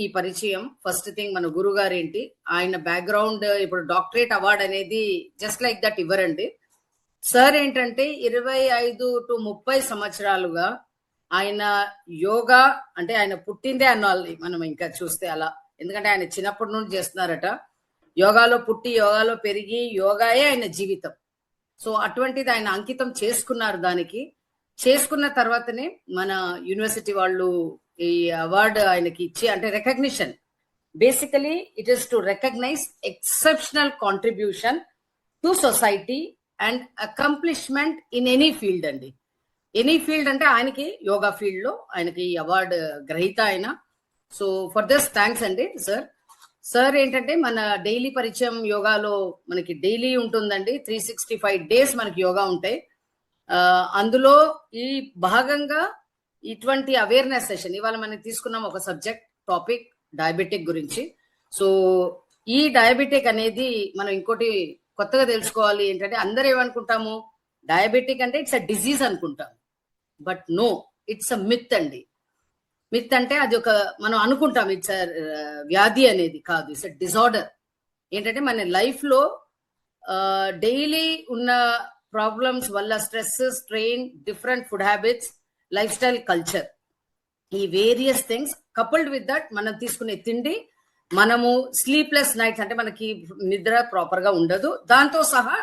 ఈ పరిచయం first thing మన గురుగారు ఏంటి, ఆయన బ్యాక్గ్రౌండ్, ఇప్పుడు డాక్టరేట్ అవార్డ్ అనేది జస్ట్ లైక్ దట్ ఇవ్వరండి. సార్ ఏంటంటే 25 to 30 సంవత్సరాలుగా ఆయన యోగా అంటే ఆయన పుట్టిందే అన్నాలి మనం ఇంకా చూస్తే అలా. ఎందుకంటే ఆయన చిన్నప్పటి నుండి చేస్తున్నారట. యోగాలో పుట్టి యోగాలో పెరిగి యోగాయే ఆయన జీవితం. సో అటువంటిది ఆయన అంకితం చేసుకున్నారు దానికి. చేసుకున్న తర్వాతనే మన యూనివర్సిటీ వాళ్ళు ఈ అవార్డు ఆయనకి ఇచ్చి, అంటే recognition, basically it is to recognize exceptional contribution to society and accomplishment in any field అండి. ఎనీ ఫీల్డ్ అంటే ఆయనకి యోగా ఫీల్డ్ లో ఆయనకి ఈ అవార్డు గ్రహీత ఆయన. సో ఫర్ దిస్ థ్యాంక్స్ అండి సార్. సార్ ఏంటంటే మన డైలీ పరిచయం యోగాలో మనకి డైలీ ఉంటుందండి. 365 days మనకి యోగా ఉంటాయి. అందులో ఈ భాగంగా ఇటువంటి అవేర్నెస్ సెషన్ ఇవాళ మనం తీసుకున్నాం ఒక సబ్జెక్ట్ టాపిక్ డయాబెటిక్ గురించి. సో ఈ డయాబెటిక్ అనేది మనం ఇంకోటి కొత్తగా తెలుసుకోవాలి ఏంటంటే, అందరూ ఏమనుకుంటాము, డయాబెటిక్ అంటే ఇట్స్ అ డిజీజ్ అనుకుంటాం. But no, it's a myth అండి. మిత్ అంటే అది ఒక మనం అనుకుంటాం ఇట్స్ అ వ్యాధి అనేది కాదు, ఇట్స్ అ డిజార్డర్. ఏంటంటే మన లైఫ్ లో డైలీ ఉన్న ప్రాబ్లమ్స్ వల్ల, stress, strain, different food habits, life style, culture, ఈ various things coupled with that మనం తీసుకునే తిండి, మనము స్లీప్లెస్ నైట్స్ అంటే మనకి నిద్ర ప్రాపర్ గా ఉండదు, దాంతో సహా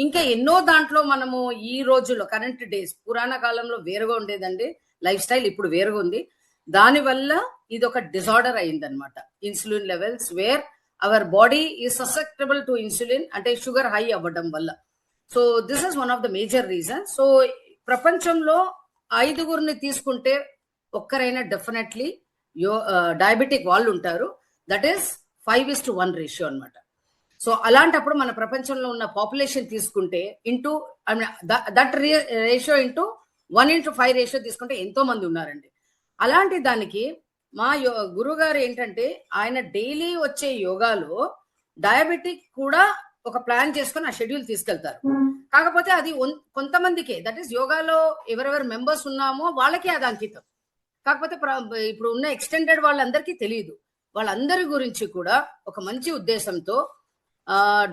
ఇంకా ఎన్నో దాంట్లో మనము ఈ రోజుల్లో కరెంట్ డేస్, పురాణ కాలంలో వేరుగా ఉండేదండి లైఫ్ స్టైల్, ఇప్పుడు వేరుగా ఉంది. దానివల్ల ఇది ఒక డిజార్డర్ అయిందనమాట. Insulin levels wear our body is susceptible to insulin, అంటే షుగర్ హై అవ్వడం వల్ల. So this is one of the major reason. So ప్రపంచంలో 5 తీసుకుంటే ఒక్కరైనా డెఫినెట్లీ డయాబెటిక్ వాళ్ళు ఉంటారు. దట్ ఈస్ 5:1 రేషియో అనమాట. సో అలాంటప్పుడు మన ప్రపంచంలో ఉన్న పాపులేషన్ తీసుకుంటే into that ratio into 1:5 ratio తీసుకుంటే ఎంతో మంది ఉన్నారండి. అలాంటి దానికి మా గురుగారు ఏంటంటే, ఆయన డైలీ వచ్చే యోగాలో డయాబెటిక్ కూడా ఒక ప్లాన్ చేసుకుని ఆ షెడ్యూల్ తీసుకెళ్తారు. కాకపోతే అది కొంతమందికే, దట్ ఈస్ యోగాలో ఎవరెవరు మెంబర్స్ ఉన్నామో వాళ్ళకే అది అంకితం. కాకపోతే ఇప్పుడు ఉన్న ఎక్స్టెండెడ్ వాళ్ళందరికీ తెలియదు. వాళ్ళందరి గురించి కూడా ఒక మంచి ఉద్దేశంతో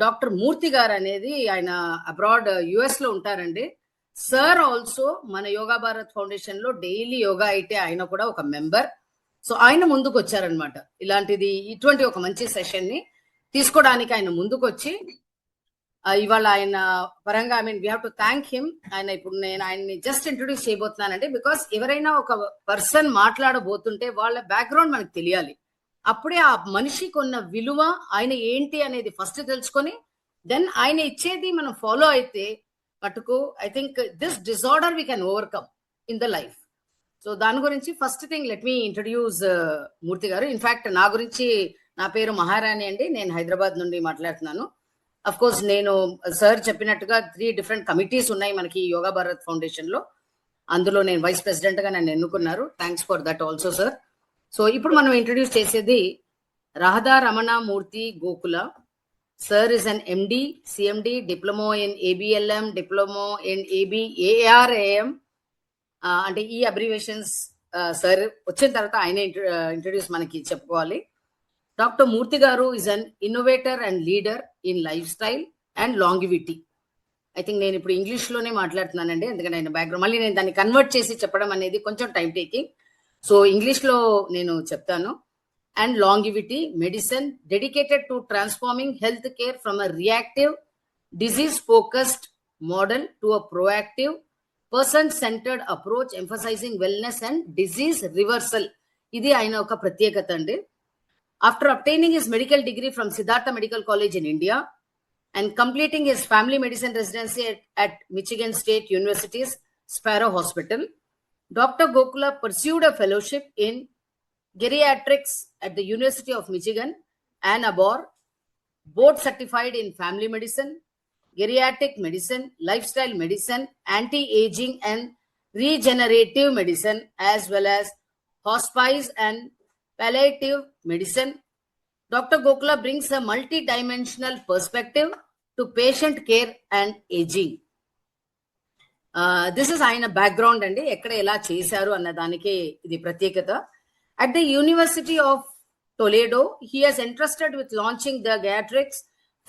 డాక్టర్ మూర్తి గారు అనేది, ఆయన అబ్రాడ్ యుఎస్ లో ఉంటారండి. సార్ ఆల్సో మన యోగా భారత్ ఫౌండేషన్ లో డైలీ యోగా అయితే ఆయన కూడా ఒక మెంబర్. సో ఆయన ముందుకు వచ్చారనమాట, ఇటువంటి ఒక మంచి సెషన్ ని తీసుకోవడానికి ఆయన ముందుకు వచ్చి, ఇవాళ ఆయన పరంగా we have to thank him. ఆయన ఇప్పుడు నేను ఆయన్ని జస్ట్ ఇంట్రొడ్యూస్ చేయబోతున్నానండి. బికాస్ ఎవరైనా ఒక పర్సన్ మాట్లాడబోతుంటే వాళ్ళ బ్యాక్గ్రౌండ్ మనకు తెలియాలి. అప్పుడే ఆ మనిషికి ఉన్న విలువ, ఆయన ఏంటి అనేది ఫస్ట్ తెలుసుకొని దెన్ ఆయన ఇచ్చేది మనం ఫాలో అయితే మటుకు I think this disorder we can overcome in the life. So దాని గురించి first thing let me introduce Murthy గారు. ఇన్ఫాక్ట్ నా గురించి, నా పేరు మహారాణి అండి, నేను హైదరాబాద్ నుండి మాట్లాడుతున్నాను. అఫ్ కోర్స్ నేను సార్ చెప్పినట్టుగా 3 డిఫరెంట్ కమిటీస్ ఉన్నాయి మనకి యోగా భారత్ ఫౌండేషన్ లో. అందులో నేను వైస్ ప్రెసిడెంట్ గా నన్ను ఎన్నుకున్నారు. Thanks for that also sir. So ఇప్పుడు మనం ఇంట్రడ్యూస్ చేసేది Radha Ramana Murthy Gokula. Sir is an MD, CMD, diploma in ABLM, diploma in ARAM, అంటే ఈ అబ్రివేషన్స్ సార్ వచ్చిన తర్వాత ఆయన ఇంట్రడ్యూస్ మనకి చెప్పుకోవాలి. డాక్టర్ మూర్తి గారు is an innovator and leader in life style and longevity. I think నేను ఇప్పుడు ఇంగ్లీష్ లోనే మాట్లాడుతున్నానండి, ఎందుకంటే ఆయన బ్యాక్గ్రౌండ్ మళ్ళీ నేను దాన్ని కన్వర్ట్ చేసి చెప్పడం అనేది కొంచెం టైం టేకింగ్. సో ఇంగ్లీష్ లో నేను చెప్తాను. And longevity medicine dedicated to transforming health care from a reactive disease focused model to a proactive person centred approach emphasising wellness and disease reversal. ఇది ఆయన ఒక ప్రత్యేకత అండి. After obtaining his medical degree from Siddhartha Medical College in India and completing his family medicine residency at Michigan State University's Sparrow Hospital, Dr. Gokula pursued a fellowship in geriatrics at the University of Michigan, Ann Arbor, board certified in family medicine, geriatric medicine, lifestyle medicine, anti-aging and regenerative medicine, as well as hospice and palliative medicine. Dr. Gokula brings a multi-dimensional perspective to patient care and aging. This is ఆయన background అండి, ఎక్కడ ఎలా చేశారు అన్న దానికి ఇది ప్రత్యేకత. At the University of Toledo, he has entrusted with launching the Geriatrics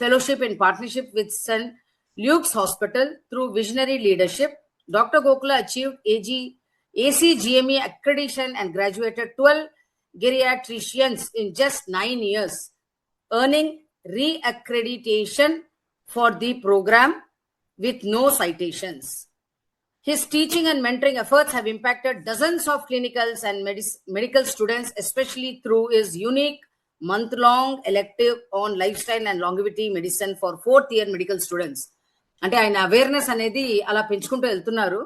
Fellowship in partnership with St. Luke's Hospital through visionary leadership. Dr. Gokula achieved ACGME accreditation and graduated 12 geriatricians in just 9 years, earning re-accreditation for the program with no citations. His teaching and mentoring efforts have impacted dozens of clinicals and medical students, especially through his unique month-long elective on lifestyle and longevity medicine for 4th year medical students. అంటే ఆయన awareness అనేది అలా పెంచుకుంటూ వెళ్తున్నారు.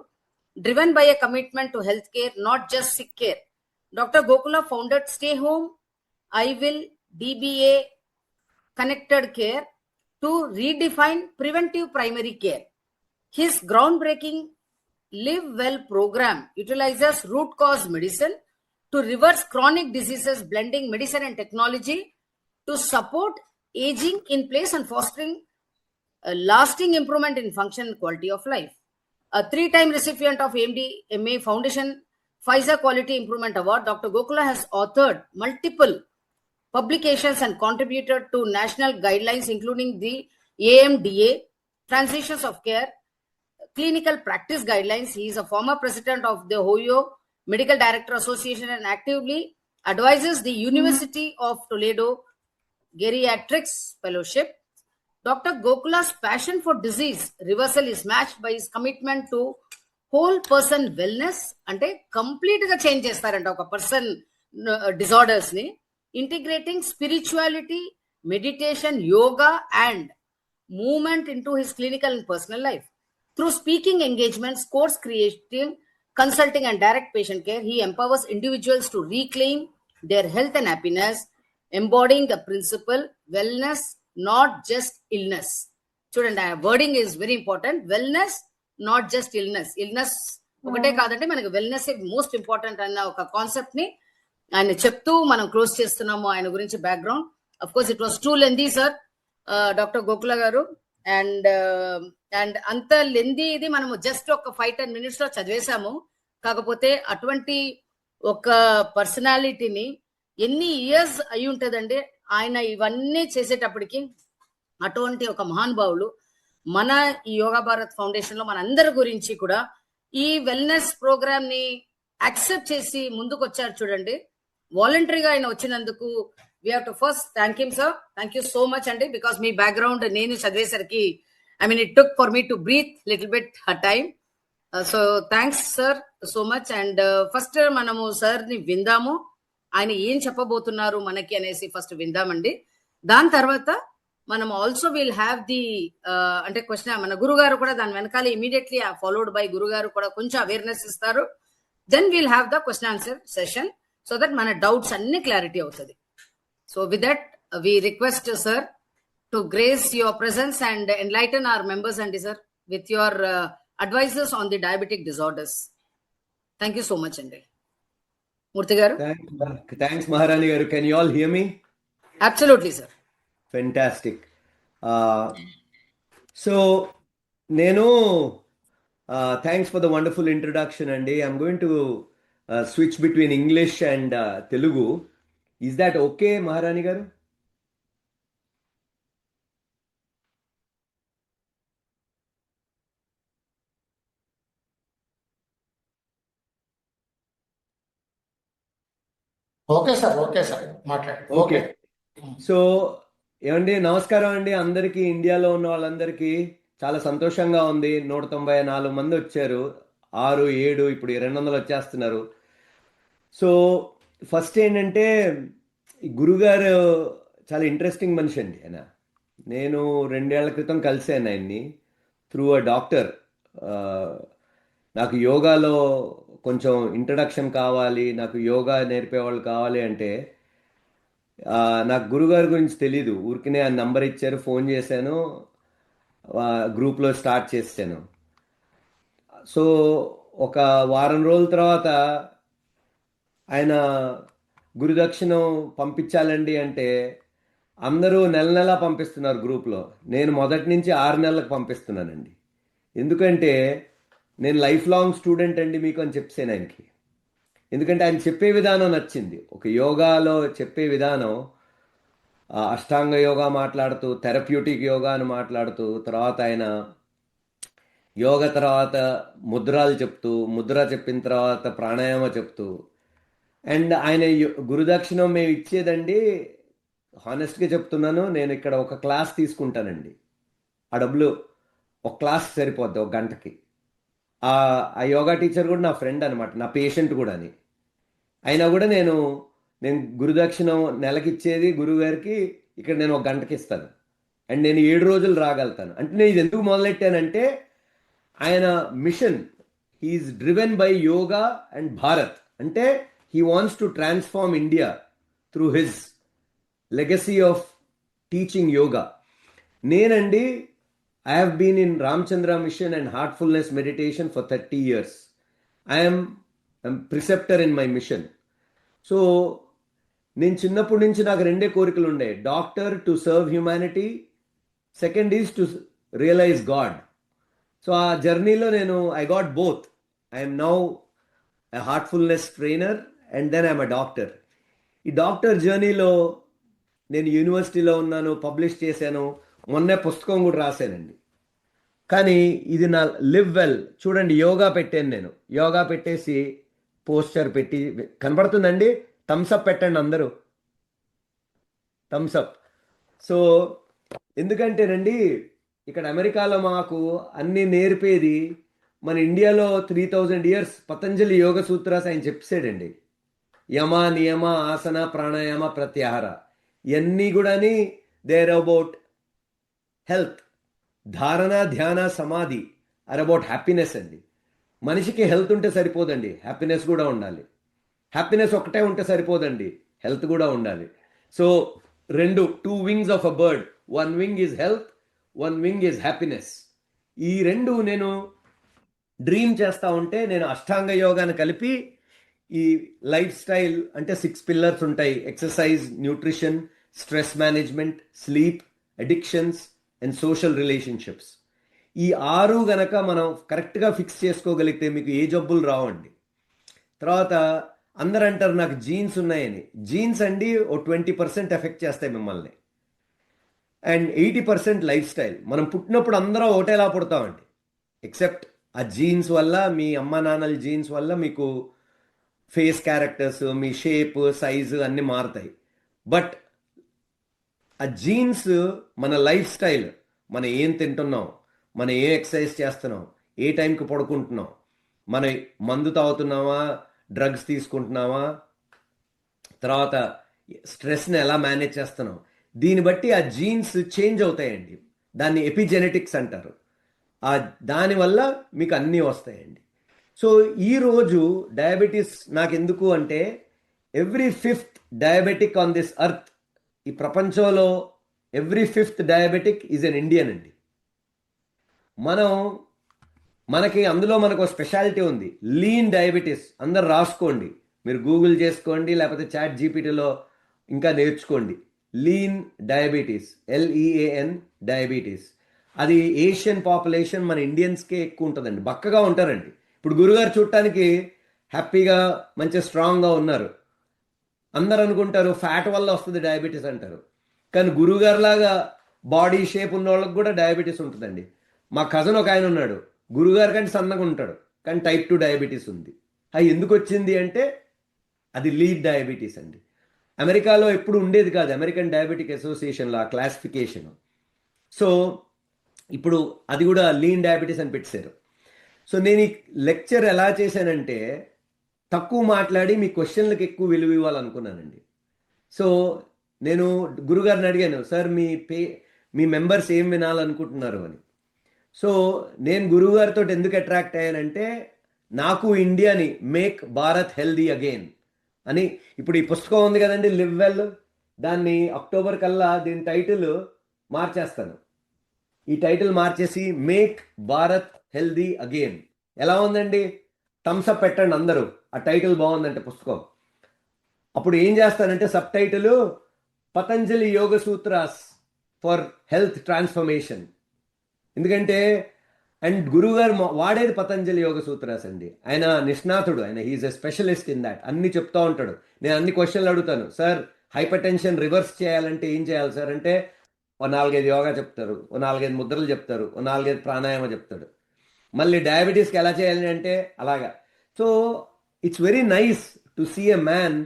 Driven by a commitment to health care, not just sick care. Doctor Gokula founded stay home I will DBA connected care to redefine preventive primary care. His groundbreaking Live Well program utilizes root cause medicine to reverse chronic diseases, blending medicine and technology to support aging in place and fostering a lasting improvement in function and quality of life. A 3-time recipient of AMD MA Foundation Pfizer Quality Improvement Award, Dr. Gokula has authored multiple publications and contributed to national guidelines, including the AMDA, Transitions of Care, Clinical Practice Guidelines. He is a former president of the Ohio Medical Director Association and actively advises the University of Toledo Geriatrics Fellowship. Dr. Gokula's passion for disease reversal is matched by his commitment to whole person wellness. అంటే complete గా change చేస్తారంట ఒక person disorders ని, integrating spirituality, meditation, yoga, and movement into his clinical and personal life. Through speaking engagements, course creating, consulting, and direct patient care, he empowers individuals to reclaim their health and happiness, embodying the principle wellness, not just illness. Student, wording is very important. Wellness, not just illness. Illness ఒకటే కాదంటే మనకి wellness most important అన్న ఒక concept ని ఆయన చెప్తూ మనం close చేస్తున్నాము ఆయన గురించి background. Of course it was two lengthy sir doctor Gokula గారు, అండ్ అంత లెందీ ఇది మనము జస్ట్ ఒక 5-10 minutes లో చదివేశాము. కాకపోతే అటువంటి ఒక పర్సనాలిటీని ఎన్ని ఇయర్స్ అయి ఉంటుందండి ఆయన ఇవన్నీ చేసేటప్పటికి. అటువంటి ఒక మహానుభావులు మన ఈ యోగా భారత్ ఫౌండేషన్ లో మనందరి గురించి కూడా ఈ వెల్నెస్ ప్రోగ్రామ్ ని యాక్సెప్ట్ చేసి ముందుకు వచ్చారు చూడండి. వాలంటరీగా ఆయన వచ్చినందుకు we have to first thank him sir. Thank you so much అండి, బికాస్ మీ బ్యాక్గ్రౌండ్ నేను చదివేసరికి it took for me to breathe little bit time. So thanks sir so much. And first మనము సార్ ని విందాము, ఆయన ఏం చెప్పబోతున్నారు మనకి అనేసి ఫస్ట్ విందామండి. దాని తర్వాత మనం ఆల్సో విల్ హ్యావ్ ది అంటే క్వశ్చన్, మన గురుగారు కూడా దాని వెనకాల ఇమీడియట్లీ ఫాలోడ్ బై గురుగారు కూడా కొంచెం అవేర్నెస్ ఇస్తారు. Then will have the question answer session so that మన డౌట్స్ అన్ని క్లారిటీ అవుతుంది. So with that we request sir to grace your presence and enlighten our members అండి sir with your advises on the diabetic disorders. Thank you so much అండి. మూర్తి గారు. Thanks Maharani గారు. Can you all hear me? Absolutely sir. Fantastic. So నేను thanks for the wonderful introduction అండి. I'm going to switch between English and Telugu. Is that okay మహారాణి గారు? Okay sir, okay sir, మాట్లాడండి. Okay. So ఏమండి, నమస్కారం అండి అందరికీ. ఇండియాలో ఉన్న వాళ్ళందరికీ చాలా సంతోషంగా ఉంది. 194 మంది వచ్చారు, 6, 7 ఇప్పుడు 200 వచ్చేస్తున్నారు. సో ఫస్ట్ ఏంటంటే గురుగారు చాలా ఇంట్రెస్టింగ్ మనిషి అండి ఆయన. నేను 2 ఏళ్ల క్రితం కలిసాను ఆయన్ని త్రూ అ డాక్టర్. నాకు యోగాలో కొంచెం ఇంట్రడక్షన్ కావాలి, నాకు యోగా నేర్పేవాళ్ళు కావాలి అంటే నాకు గురుగారి గురించి తెలీదు. ఊరికనే ఆ నంబర్ ఇచ్చారు, ఫోన్ చేశాను, గ్రూప్లో స్టార్ట్ చేశాను. సో ఒక వారం రోజుల తర్వాత ఆయన గురుదక్షిణం పంపించాలండి అంటే అందరూ నెల పంపిస్తున్నారు గ్రూప్లో. నేను మొదటి నుంచి 6 నెలలకు ఎందుకంటే ఆయన చెప్పే విధానం నచ్చింది. ఒక యోగాలో చెప్పే విధానం, అష్టాంగ యోగా మాట్లాడుతూ, థెరప్యూటిక్ యోగా అని మాట్లాడుతూ, తర్వాత ఆయన యోగ తర్వాత ముద్రలు చెప్తూ, ముద్ర చెప్పిన తర్వాత ప్రాణాయామ చెప్తూ, అండ్ ఆయన గురుదక్షిణం మేము ఇచ్చేదండి, హానెస్ట్గా చెప్తున్నాను, నేను ఇక్కడ ఒక క్లాస్ తీసుకుంటానండి. ఆ డబ్బులు ఒక క్లాస్ సరిపోద్ది ఒక గంటకి. ఆ ఆ యోగా టీచర్ కూడా నా ఫ్రెండ్ అనమాట, నా పేషెంట్ కూడా అని. అయినా కూడా నేను గురుదక్షిణం నెలకిచ్చేది గురువుగారికి, ఇక్కడ నేను ఒక గంటకి ఇస్తాను. అండ్ నేను 7 రోజులు రాగలుగుతాను. అంటే నేను ఇది ఎందుకు మొదలెట్టానంటే, ఆయన mission, he is driven by yoga and Bharat. అంటే he wants to transform India through his legacy of teaching yoga. నేనండి, I have been in Ramachandra mission and heartfulness meditation for 30 years. I'm preceptor in my mission. So నేను చిన్నప్పటి నుంచి నాకు రెండే కోరికలు ఉండే: doctor to serve humanity, second is to realize God. So ఆ జర్నీలో I got both. I'm now a heartfulness trainer and then I'm a doctor. ఈ డాక్టర్ జర్నీలో నేను యూనివర్సిటీలో ఉన్నాను, పబ్లిష్ చేశాను, మొన్నే పుస్తకం కూడా రాశానండి. కానీ ఇది నా లివ్ వెల్. చూడండి, యోగా పెట్టాను నేను. యోగా పెట్టేసి పోస్టర్ పెట్టి కనబడుతుందండి. థమ్స్అప్ పెట్టండి అందరూ, థమ్స్అప్. సో ఎందుకంటేనండి, ఇక్కడ అమెరికాలో మాకు అన్నీ నేర్పేది, మన ఇండియాలో 3000 years పతంజలి యోగ సూత్రాస్ ఆయన చెప్పాడండి. యమ, నియమ, ఆసన, ప్రాణాయామ, ప్రత్యాహార, ఇవన్నీ కూడాని దేర్ అబౌట్ హెల్త్. ధారణ, ధ్యాన, సమాధి ఆర్ అబౌట్ హ్యాపీనెస్ అండి. మనిషికి హెల్త్ ఉంటే సరిపోదండి, హ్యాపీనెస్ కూడా ఉండాలి. హ్యాపీనెస్ ఒకటే ఉంటే సరిపోదండి, హెల్త్ కూడా ఉండాలి. So two wings of a bird, one wing is health, one wing is happiness. ఈ రెండు నేను డ్రీమ్ చేస్తూ ఉంటే, నేను అష్టాంగ యోగాన్ని కలిపి ఈ లైఫ్ స్టైల్, అంటే 6 pillars ఉంటాయి: exercise, nutrition, stress management, sleep, addictions and social relationships. ఈ 6 గనక మనం కరెక్ట్గా ఫిక్స్ చేసుకోగలిగితే మీకు ఏ జబ్బులు రావండి. తర్వాత అందరు అంటారు నాకు జీన్స్ ఉన్నాయని. జీన్స్ అండి ఓ 20% ఎఫెక్ట్ చేస్తాయి మిమ్మల్ని, అండ్ 80% లైఫ్ స్టైల్. మనం పుట్టినప్పుడు అందరం ఒకటేలా పుడతామండి, ఎక్సెప్ట్ ఆ జీన్స్ వల్ల, మీ అమ్మ నాన్నల జీన్స్ వల్ల మీకు ఫేస్ క్యారెక్టర్స్, మీ షేప్, సైజు అన్నీ మారుతాయి. బట్ ఆ జీన్స్ మన లైఫ్ స్టైల్, మనం ఏం తింటున్నాం, మనం ఏ ఎక్సర్సైజ్ చేస్తున్నాం, ఏ టైంకి పడుకుంటున్నాం, మన మందు తాగుతున్నామా, డ్రగ్స్ తీసుకుంటున్నామా, తర్వాత స్ట్రెస్ని ఎలా మేనేజ్ చేస్తున్నాం, దీన్ని బట్టి ఆ జీన్స్ చేంజ్ అవుతాయండి. దాన్ని ఎపిజెనెటిక్స్ అంటారు. దానివల్ల మీకు అన్నీ వస్తాయండి. సో ఈరోజు డయాబెటీస్ నాకు ఎందుకు అంటే, every 5th diabetic on this earth, ఈ ప్రపంచంలో every 5th diabetic is an Indian అండి. మనకి అందులో మనకు స్పెషాలిటీ ఉంది, లీన్ డయాబెటీస్. అందరు రాసుకోండి, మీరు గూగుల్ చేసుకోండి, లేకపోతే చాట్ జీపీటీలో ఇంకా నేర్చుకోండి. Lean diabetes, LEAN diabetes. అది ఏషియన్ పాపులేషన్, మన ఇండియన్స్కే ఎక్కువ ఉంటుందండి. బక్కగా ఉంటారండి. ఇప్పుడు గురుగారు చూడటానికి హ్యాపీగా మంచిగా స్ట్రాంగ్గా ఉన్నారు. అందరు అనుకుంటారు ఫ్యాట్ వల్ల వస్తుంది డయాబెటీస్ అంటారు. కానీ గురుగారు లాగా బాడీ షేప్ ఉన్న వాళ్ళకి కూడా డయాబెటీస్ ఉంటుందండి. మా కజన్ ఒక ఆయన ఉన్నాడు, గురుగారు కంటే సన్నగా ఉంటాడు, కానీ type 2 డయాబెటీస్ ఉంది. అది ఎందుకు వచ్చింది అంటే, అది లీడ్ డయాబెటీస్ అండి. అమెరికాలో ఎప్పుడు ఉండేది కాదు, అమెరికన్ డయాబెటిక్ అసోసియేషన్లో ఆ క్లాసిఫికేషన్. సో ఇప్పుడు అది కూడా లీన్ డయాబెటీస్ అని పెట్టారు. సో నేను ఈ లెక్చర్ ఎలా చేశానంటే, తక్కువ మాట్లాడి మీ క్వశ్చన్లకు ఎక్కువ విలువ ఇవ్వాలనుకున్నానండి. సో నేను గురుగారిని అడిగాను, సార్ మీ మెంబర్స్ ఏం వినాలనుకుంటున్నారు అని. సో నేను గురువుగారితో ఎందుకు అట్రాక్ట్ అయ్యానంటే, నాకు ఇండియాని మేక్ భారత్ హెల్దీ అగైన్ అని, ఇప్పుడు ఈ పుస్తకం ఉంది కదండి, లివ్ వెల్, దాన్ని అక్టోబర్ కల్లా దీని టైటిల్ మార్చేస్తాను. ఈ టైటిల్ మార్చేసి మేక్ భారత్ హెల్దీ అగైన్. ఎలా ఉందండి? థమ్స్అప్ పెట్టండి అందరూ, ఆ టైటిల్ బాగుందంటే పుస్తకం. అప్పుడు ఏం చేస్తానంటే, sub title Patanjali Yoga sutras for health transformation. ఎందుకంటే అండ్ గురువు గారు వాడేది పతంజలి యోగ సూత్రాస్ అండి. ఆయన నిష్ణాతుడు, ఆయన he is a specialist in that. అన్ని చెప్తా ఉంటాడు. నేను అన్ని క్వశ్చన్లు అడుగుతాను, సార్ హైపర్ టెన్షన్ రివర్స్ చేయాలంటే ఏం చేయాలి సార్ అంటే ఓ 4-5 యోగా చెప్తారు, ఓ 4-5 ముద్రలు చెప్తారు, ఓ 4-5 ప్రాణాయామ చెప్తాడు. మళ్ళీ డయాబెటీస్కి ఎలా చేయాలి అంటే అలాగా. So it's very nice to see a man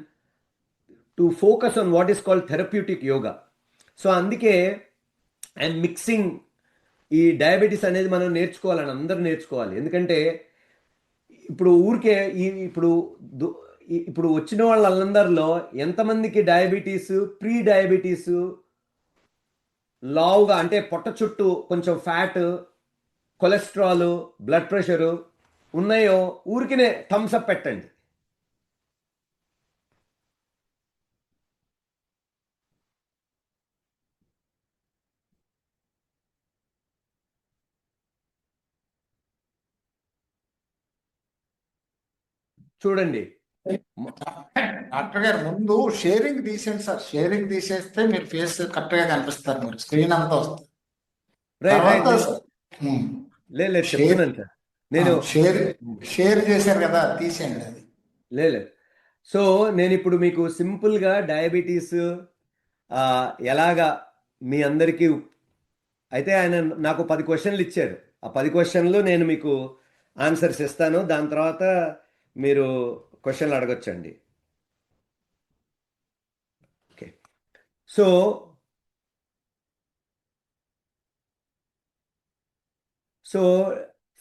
to focus on what is called therapeutic yoga. So అందుకే ఐఎమ్ మిక్సింగ్ ఈ డయాబెటీస్ అనేది మనం నేర్చుకోవాలని అందరూ నేర్చుకోవాలి. ఎందుకంటే ఇప్పుడు ఊరికే ఇప్పుడు వచ్చిన వాళ్ళందరిలో ఎంతమందికి డయాబెటీస్, ప్రీ డయాబెటీస్, లావుగా అంటే పొట్ట చుట్టూ కొంచెం ఫ్యాట్, కొలెస్ట్రాల్, బ్లడ్ ప్రెషరు ఉన్నాయో ఊరికినే థమ్స్ అప్ పెట్టండి. చూడండి. డాక్టర్ గారు ముందు షేరింగ్ తీసేయండి సార్. షేరింగ్ తీసేస్తే మీరు ఫేస్ కరెక్ట్ గా కనిపిస్తారు, మీరు స్క్రీన్ అంతా వస్తుంది. Right right. తర్వాత లేదు షేర్ చెప్తున్నాను సార్. నేను షేర్ చేశారు కదా, తీసేయండి అది. లేదు. సో నేను ఇప్పుడు మీకు సింపుల్గా డయాబెటీస్ ఎలాగా మీ అందరికీ అయితే ఆయన నాకు 10 క్వశ్చన్లు ఇచ్చారు. ఆ 10 క్వశ్చన్లు నేను మీకు ఆన్సర్స్ ఇస్తాను. దాని తర్వాత మీరు క్వశ్చన్లు అడగొచ్చండి. ఓకే. సో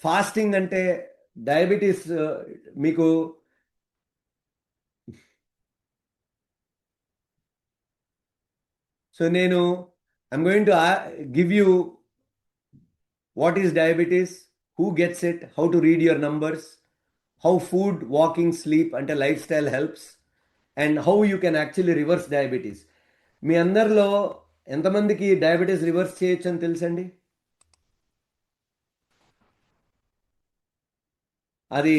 ఫాస్టింగ్ అంటే డయాబెటీస్ మీకు సో నేను I'm going to give you what is diabetes, who gets it, how to read your numbers, how food, walking, sleep and a lifestyle helps, and how you can actually reverse diabetes. మీ అందరిలో ఎంతమందికి diabetes reverse చేయొచ్చు అని తెలుసండి? అది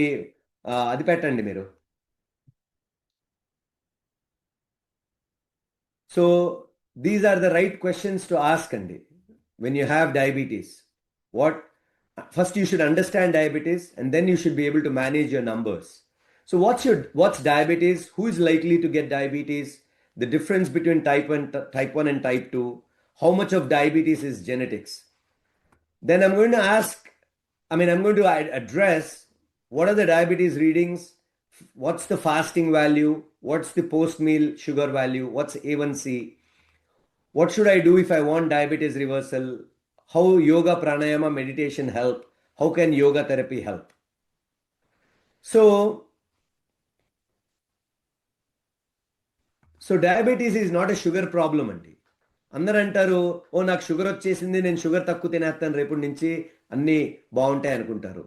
అది పెట్టండి మీరు. So these are the right questions to ask అండి when you have diabetes. First you should understand diabetes and then you should be able to manage your numbers. So what's diabetes? Who is likely to get diabetes? The difference between type 1 and type 2. How much of diabetes is genetics? Then I'm going to address what are the diabetes readings, what's the fasting value, what's the post meal sugar value, what's A1C, what should I do if I want diabetes reversal, how yoga, pranayama, meditation help, how can yoga therapy help. So diabetes is not a sugar problem అండి. అందరూ అంటారు, ఓ నాకు sugar వచ్చేసింది, నేను sugar తక్కువ తినేస్తాను, రేపటి నుంచి అన్నీ బాగుంటాయి అనుకుంటారు.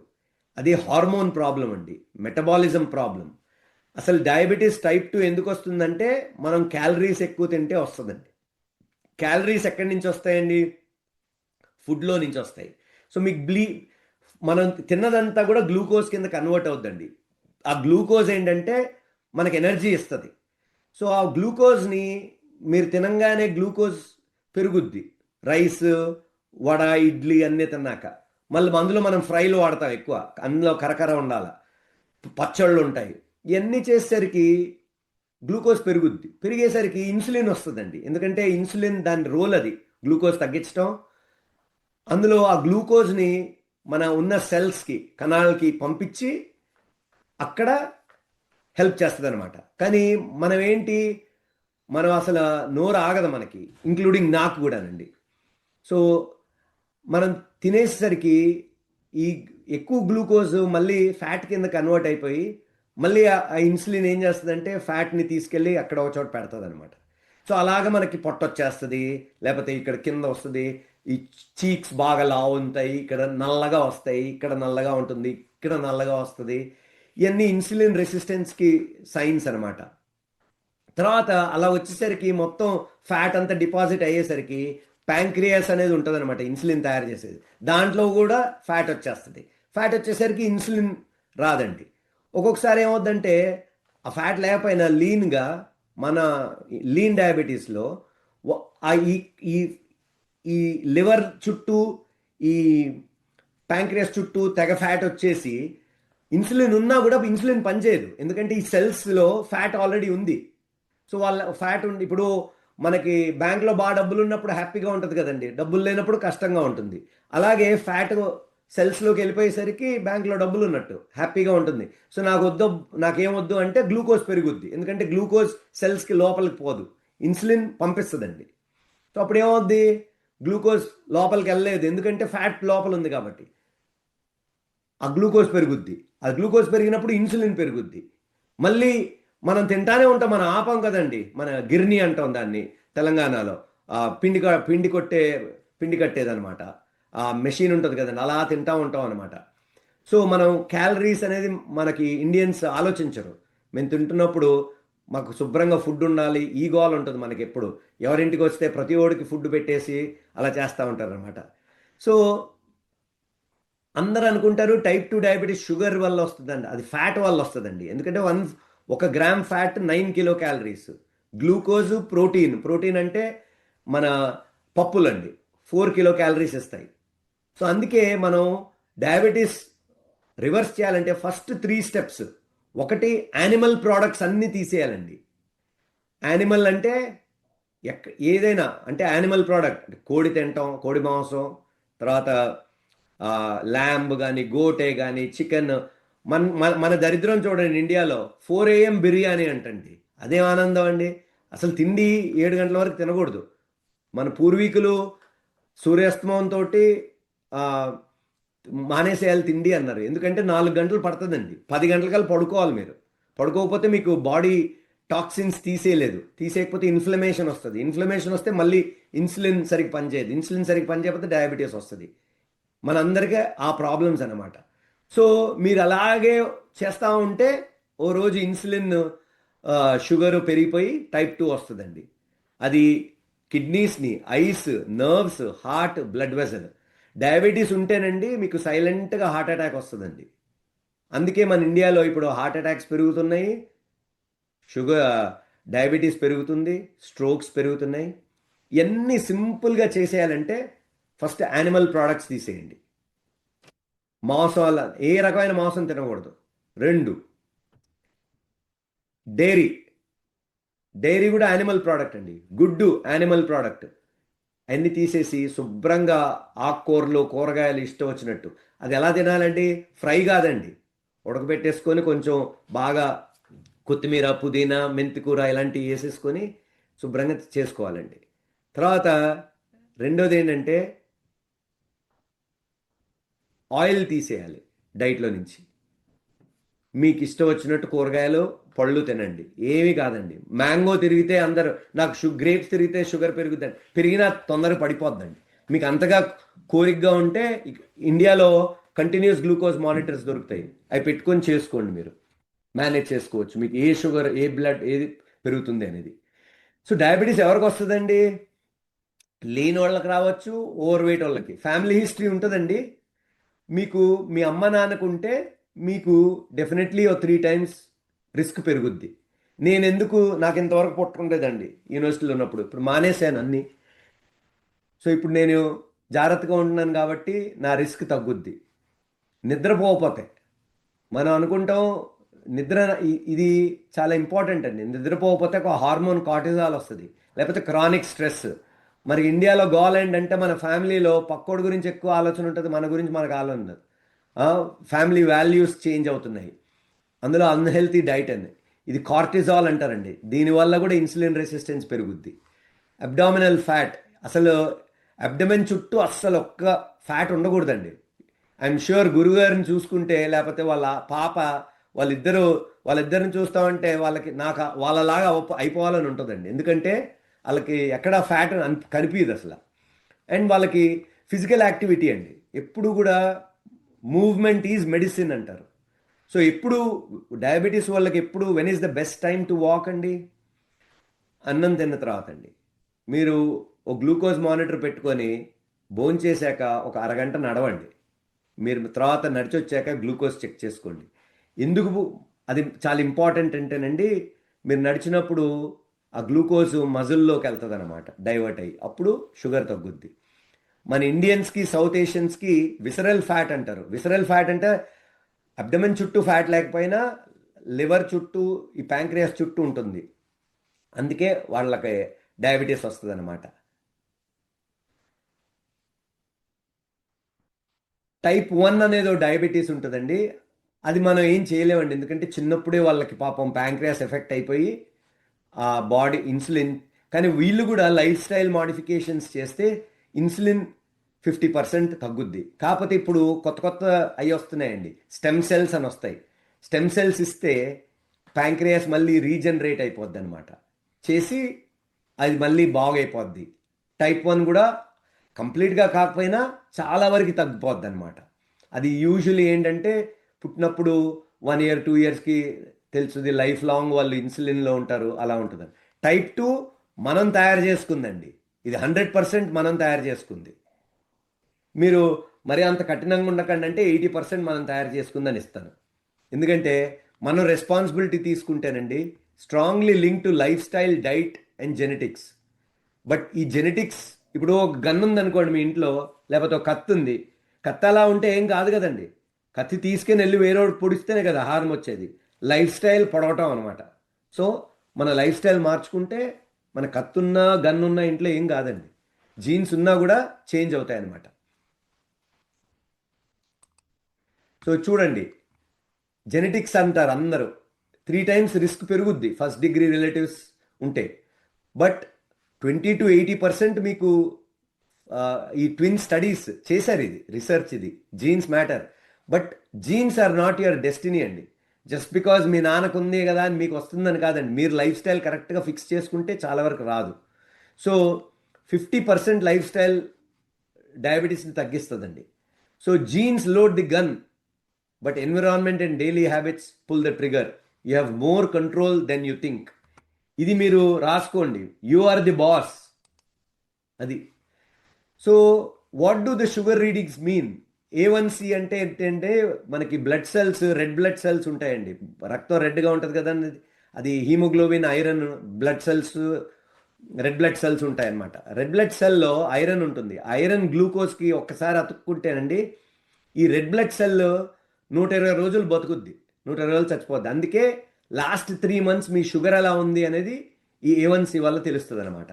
అది హార్మోన్ ప్రాబ్లం అండి, మెటబాలిజం ప్రాబ్లం. అసలు డయాబెటీస్ టైప్ 2 ఎందుకు వస్తుందంటే మనం క్యాలరీస్ ఎక్కువ తింటే వస్తుందండి. క్యాలరీస్ ఎక్కడి నుంచి వస్తాయండి? ఫుడ్లో నుంచి వస్తాయి. సో మీకు మనం తిన్నదంతా కూడా గ్లూకోజ్ కింద కన్వర్ట్ అవుద్దండి. ఆ గ్లూకోజ్ ఏంటంటే మనకు ఎనర్జీ ఇస్తుంది. సో ఆ గ్లూకోజ్ని మీరు తినంగానే గ్లూకోజ్ పెరుగుద్ది. రైస్, వడ, ఇడ్లీ అన్నీ తిన్నాక మళ్ళీ అందులో మనం ఫ్రైలు వాడతాం ఎక్కువ, అందులో కరకర ఉండాలి, పచ్చళ్ళు ఉంటాయి. ఇవన్నీ చేసేసరికి గ్లూకోజ్ పెరుగుద్ది. పెరిగేసరికి ఇన్సులిన్ వస్తుందండి. ఎందుకంటే ఇన్సులిన్ దాని రోల్ అది గ్లూకోజ్ తగ్గించడం. అందులో ఆ గ్లూకోజ్ని మన ఉన్న సెల్స్కి, కణాలకి పంపించి అక్కడ హెల్ప్ చేస్తుంది అనమాట. కానీ మనం అసలు నోరు ఆగదు మనకి, ఇంక్లూడింగ్ నాకు కూడానండి. సో మనం తినేసరికి ఈ ఎక్కువ గ్లూకోజ్ మళ్ళీ ఫ్యాట్ కింద కన్వర్ట్ అయిపోయి మళ్ళీ ఆ ఇన్సులిన్ ఏం చేస్తుందంటే ఫ్యాట్ని తీసుకెళ్ళి అక్కడ ఒక చోట పెడుతుంది అనమాట. సో అలాగ మనకి పొట్ట వచ్చేస్తుంది, లేకపోతే ఇక్కడ కింద వస్తుంది, ఈ చీక్స్ బాగా లావు ఉంటాయి, ఇక్కడ నల్లగా వస్తాయి, ఇక్కడ నల్లగా ఉంటుంది, ఇక్కడ నల్లగా వస్తుంది. ఇవన్నీ ఇన్సులిన్ రెసిస్టెన్స్కి సైన్స్ అనమాట. తర్వాత అలా వచ్చేసరికి మొత్తం ఫ్యాట్ అంతా డిపాజిట్ అయ్యేసరికి ప్యాంక్రియాస్ అనేది ఉంటుంది అనమాట, ఇన్సులిన్ తయారు చేసేది. దాంట్లో కూడా ఫ్యాట్ వచ్చేస్తుంది. ఫ్యాట్ వచ్చేసరికి ఇన్సులిన్ రాదండి. ఒక్కొక్కసారి ఏమవుద్దంటే ఆ ఫ్యాట్ లేకపోయినా లీన్గా, మన లీన్ డయాబెటీస్లో ఈ లివర్ చుట్టూ ఈ ప్యాంక్రియాస్ చుట్టూ తెగ ఫ్యాట్ వచ్చేసి ఇన్సులిన్ ఉన్నా కూడా ఇన్సులిన్ పనిచేయదు, ఎందుకంటే ఈ సెల్స్లో ఫ్యాట్ ఆల్రెడీ ఉంది. సో వాళ్ళ ఫ్యాట్ ఉండి ఇప్పుడు మనకి బ్యాంక్లో బాగా డబ్బులు ఉన్నప్పుడు హ్యాపీగా ఉంటుంది కదండి, డబ్బులు లేనప్పుడు కష్టంగా ఉంటుంది. అలాగే ఫ్యాట్ సెల్స్లోకి వెళ్ళిపోయేసరికి బ్యాంక్లో డబ్బులు ఉన్నట్టు హ్యాపీగా ఉంటుంది. సో నాకేం వద్దు అంటే గ్లూకోజ్ పెరుగుద్ది, ఎందుకంటే గ్లూకోజ్ సెల్స్కి లోపలికి పోదు, ఇన్సులిన్ పంపిస్తుందండి. సో అప్పుడు ఏమవుద్ది, గ్లూకోజ్ లోపలికి వెళ్ళలేదు, ఎందుకంటే ఫ్యాట్ లోపల ఉంది కాబట్టి. ఆ గ్లూకోజ్ పెరుగుద్ది, ఆ గ్లూకోజ్ పెరిగినప్పుడు ఇన్సులిన్ పెరుగుద్ది. మళ్ళీ మనం తింటానే ఉంటాం, మనం ఆపం కదండి, మన గిర్ని అంటాం దాన్ని తెలంగాణలో. పిండి కట్టేదనమాట, ఆ మెషిన్ ఉంటుంది కదండి, అలా తింటా ఉంటాం అనమాట. సో మనం క్యాలరీస్ అనేది మనకి ఇండియన్స్ ఆలోచించరు. మేము తింటున్నప్పుడు మాకు శుభ్రంగా ఫుడ్ ఉండాలి, ఈ గోల్ ఉంటుంది మనకి ఎప్పుడు. ఎవరింటికి వస్తే ప్రతి ఓడికి ఫుడ్ పెట్టేసి అలా చేస్తూ ఉంటారు అనమాట. సో అందరూ అనుకుంటారు టైప్ 2 డయాబెటీస్ షుగర్ వల్ల వస్తుందండి, అది ఫ్యాట్ వల్ల వస్తుందండి. ఎందుకంటే 1 gram fat 9 kilo calories. Glucose protein అంటే మన పప్పులండి 4 కిలో క్యాలరీస్ ఇస్తాయి. సో అందుకే మనం డయాబెటీస్ రివర్స్ చేయాలంటే ఫస్ట్ 3 స్టెప్స్. ఒకటి, యానిమల్ ప్రోడక్ట్స్ అన్నీ తీసేయాలండి. యానిమల్ అంటే ఏదైనా అంటే యానిమల్ ప్రోడక్ట్, కోడి తింటాం, కోడి మాంసం, తర్వాత ల్యాంబ్ కానీ, గోటే కానీ, చికెన్. మన దరిద్రం చూడండి, ఇండియాలో 4 AM బిర్యానీ అంటండి, అదేం ఆనందం అండి. అసలు తిండి 7 గంటల వరకు తినకూడదు. మన పూర్వీకులు సూర్యాస్తమంతో మానేసేయాలి తిండి అన్నారు, ఎందుకంటే 4 గంటలు పడుతుందండి, 10 గంటలకల్లా పడుకోవాలి మీరు. పడుకోకపోతే మీకు బాడీ టాక్సిన్స్ తీసేయకపోతే ఇన్ఫ్లమేషన్ వస్తుంది. ఇన్ఫ్లమేషన్ వస్తే మళ్ళీ ఇన్సులిన్ సరిగ్గా పనిచేయదు, ఇన్సులిన్ సరిగ్గా పనిచేయకపోతే డయాబెటీస్ వస్తుంది. మనందరికీ ఆ ప్రాబ్లమ్స్ అన్నమాట. సో మీరు అలాగే చేస్తూ ఉంటే ఓ రోజు ఇన్సులిన్ షుగర్ పెరిగిపోయి టైప్ 2 వస్తుందండి. అది కిడ్నీస్ని, eyes, nerves, heart, blood vessel. Diabetes ఉంటేనండి మీకు సైలెంట్గా హార్ట్ అటాక్ వస్తుందండి. అందుకే మన ఇండియాలో ఇప్పుడు హార్ట్ అటాక్స్ పెరుగుతున్నాయి, డయాబెటీస్ పెరుగుతుంది, స్ట్రోక్స్ పెరుగుతున్నాయి. ఇవన్నీ సింపుల్గా చేసేయాలంటే ఫస్ట్ యానిమల్ ప్రోడక్ట్స్ తీసేయండి. మాంసం ఏ రకమైన మాంసం తినకూడదు. 2, డైరీ కూడా యానిమల్ ప్రోడక్ట్ అండి, గుడ్డు యానిమల్ ప్రోడక్ట్. అన్నీ తీసేసి శుభ్రంగా ఆకుకూరలు, కూరగాయలు ఇష్టం వచ్చినట్టు. అది ఎలా తినాలండి, ఫ్రై కాదండి, ఉడకబెట్టేసుకొని కొంచెం బాగా కొత్తిమీర, పుదీనా, మెంతికూర ఇలాంటివి వేసేసుకొని శుభ్రంగా చేసుకోవాలండి. తర్వాత రెండోది ఏంటంటే ఆయిల్ తీసేయాలి డైట్లో నుంచి. మీకు ఇష్టం వచ్చినట్టు కూరగాయలు, పళ్ళు తినండి, ఏమీ కాదండి. మ్యాంగో తిరిగితే అందరూ నాకు గ్రేప్స్ తిరిగితే షుగర్ పెరుగుద్దండి, పెరిగినా తొందరగా పడిపోద్దండి. మీకు అంతగా కోరికగా ఉంటే ఇండియాలో కంటిన్యూస్ గ్లూకోజ్ మానిటర్స్ దొరుకుతాయి, అవి పెట్టుకొని చేసుకోండి, మీరు మేనేజ్ చేసుకోవచ్చు మీకు ఏ షుగర్, ఏ బ్లడ్ ఏది పెరుగుతుంది అనేది. సో డయాబెటీస్ ఎవరికి వస్తుందండి, లేని వాళ్ళకి రావచ్చు, ఓవర్ వెయిట్ వాళ్ళకి. ఫ్యామిలీ హిస్టరీ ఉంటుందండి. మీకు మీ అమ్మ నాన్నకు ఉంటే మీకు డెఫినెట్లీ 3 times రిస్క్ పెరుగుద్ది. నాకు ఇంతవరకు పుట్టకుండేదండి యూనివర్సిటీలో ఉన్నప్పుడు, ఇప్పుడు మానేశాను అన్నీ. సో ఇప్పుడు నేను జాగ్రత్తగా ఉంటున్నాను కాబట్టి నా రిస్క్ తగ్గుద్ది. నిద్రపోకపోతే మనం అనుకుంటాం నిద్ర, ఇది చాలా ఇంపార్టెంట్ అండి. నిద్రపోకపోతే ఒక హార్మోన్ కార్టిజాల్ వస్తుంది, లేకపోతే క్రానిక్ స్ట్రెస్. మరి ఇండియాలో గోల్ ఏంటంటే మన ఫ్యామిలీలో పక్కోడి గురించి ఎక్కువ ఆలోచన ఉంటుంది, మన గురించి మనకు ఆలోచన ఉండదు. ఫ్యామిలీ వాల్యూస్ చేంజ్ అవుతున్నాయి, అందులో అన్హెల్తీ డైట్ అని, ఇది కార్టిజాల్ అంటారండి. దీనివల్ల కూడా ఇన్సులిన్ రెసిస్టెన్స్ పెరుగుద్ది. అబ్డామినల్ ఫ్యాట్, అసలు అబ్డమెన్ చుట్టూ అస్సలు ఒక్క ఫ్యాట్ ఉండకూడదండి. ఐఎమ్ షూర్ గురుగారిని చూసుకుంటే, లేకపోతే వాళ్ళ పాప, వాళ్ళిద్దరిని చూస్తామంటే వాళ్ళలాగా అయిపోవాలని ఉంటుందండి. ఎందుకంటే వాళ్ళకి ఎక్కడ ఫ్యాట్ కనిపించదు అసలు. అండ్ వాళ్ళకి ఫిజికల్ యాక్టివిటీ అండి, ఎప్పుడు కూడా మూవ్మెంట్ ఈజ్ మెడిసిన్ అంటారు. సో ఎప్పుడు డయాబెటీస్ వాళ్ళకి ఎప్పుడు when is the best time to walk అండి, అన్నం తిన్న తర్వాత అండి. మీరు ఒక గ్లూకోజ్ మానిటర్ పెట్టుకొని భోంచేశాక ఒక అరగంట నడవండి, మీరు తర్వాత నడిచి వచ్చాక గ్లూకోజ్ చెక్ చేసుకోండి. ఎందుకు అది చాలా ఇంపార్టెంట్ అంటేనండి, మీరు నడిచినప్పుడు ఆ గ్లూకోజ్ మజిల్లోకి వెళ్తుంది అనమాట, డైవర్ట్ అయ్యి, అప్పుడు షుగర్ తగ్గుద్ది. మన ఇండియన్స్కి సౌత్ ఏషియన్స్కి విసరల్ ఫ్యాట్ అంటారు. విసరల్ ఫ్యాట్ అంటే అబ్డమెన్ చుట్టూ ఫ్యాట్ లేకపోయినా లివర్ చుట్టూ ఈ ప్యాంక్రియాస్ చుట్టూ ఉంటుంది. అందుకే వాళ్ళకి డయాబెటీస్ వస్తుంది అనమాట. టైప్ 1 అనేది డయాబెటీస్ ఉంటుందండి. అది మనం ఏం చేయలేమండి, ఎందుకంటే చిన్నప్పుడే వాళ్ళకి పాపం ప్యాంక్రియాస్ ఎఫెక్ట్ అయిపోయి ఆ బాడీ ఇన్సులిన్, కానీ వీళ్ళు కూడా లైఫ్ స్టైల్ మాడిఫికేషన్స్ చేస్తే ఇన్సులిన్ 50% తగ్గుద్ది. కాకపోతే ఇప్పుడు కొత్త కొత్త అవి వస్తున్నాయండి, స్టెమ్ సెల్స్ అని వస్తాయి. స్టెమ్ సెల్స్ ఇస్తే ప్యాంక్రియాస్ మళ్ళీ రీజనరేట్ అయిపోద్ది అనమాట, చేసి అది మళ్ళీ బాగైపోద్ది. టైప్ 1 కూడా కంప్లీట్గా కాకపోయినా చాలా వరకు తగ్గిపోద్ది అనమాట. అది యూజువల్లీ ఏంటంటే పుట్టినప్పుడు 1 year 2 yearsకి తెలుస్తుంది, లైఫ్ లాంగ్ వాళ్ళు ఇన్సులిన్లో ఉంటారు, అలా ఉంటుంది. టైప్ 2 మనం తయారు చేసుకుందండి, ఇది 100% మనం తయారు చేసుకుంది. మీరు మరి అంత కఠినంగా ఉండకండి అంటే 80% మనం తయారు చేసుకుందని ఇస్తాను. ఎందుకంటే మనం రెస్పాన్సిబిలిటీ తీసుకుంటేనండి, strongly link to life style, diet and genetics. But ఈ జెనెటిక్స్, ఇప్పుడు ఒక గన్ ఉంది అనుకోండి మీ ఇంట్లో, లేకపోతే ఒక కత్తి ఉంది, కత్తి అలా ఉంటే ఏం కాదు కదండి. కత్తి తీసుకుని వెళ్ళి వేరే పొడిస్తేనే కదా హారం వచ్చేది. లైఫ్ స్టైల్ పొడవటం అనమాట. సో మన లైఫ్ స్టైల్ మార్చుకుంటే మన కత్తున్నా గన్ ఉన్న ఇంట్లో ఏం కాదండి. జీన్స్ ఉన్నా కూడా చేంజ్ అవుతాయి అన్నమాట. సో చూడండి, జెనెటిక్స్ అంటారు అందరూ, 3 times రిస్క్ పెరుగుద్ది ఫస్ట్ డిగ్రీ రిలేటివ్స్ ఉంటే. బట్ 20 to 80% మీకు ఈ ట్విన్ స్టడీస్ చేశారు, ఇది రీసెర్చ్, ఇది genes matter. But genes are not your destiny అండి. జస్ట్ బికాజ్ మీ నాన్నకు ఉంది కదా అని మీకు వస్తుందని కాదండి. మీరు లైఫ్ స్టైల్ కరెక్ట్గా ఫిక్స్ చేసుకుంటే చాలా వరకు రాదు. సో 50% లైఫ్ స్టైల్ డయాబెటీస్ని తగ్గిస్తుందండి. So genes load the gun, but environment and daily habits pull the trigger. You have more control then you think. ఇది మీరు రాసుకోండి, యు ఆర్ ది బాస్. అది. So what do the sugar readings mean? A1C అంటే ఏంటంటే మనకి blood cells, red blood cells ఉంటాయండి. రక్తం రెడ్గా ఉంటుంది కదా, అది haemoglobin, iron, blood cells, red blood cells ఉంటాయి అన్నమాట. రెడ్ బ్లడ్ సెల్లో ఐరన్ ఉంటుంది. ఐరన్ గ్లూకోజ్కి ఒక్కసారి అతుక్కుంటేనండి ఈ రెడ్ బ్లడ్ సెల్ 120 రోజులు బతుకుద్ది, 120 రోజులు చచ్చిపోద్ది. అందుకే లాస్ట్ 3 months మీ షుగర్ ఎలా ఉంది అనేది ఈ A1C వల్ల తెలుస్తుంది అనమాట.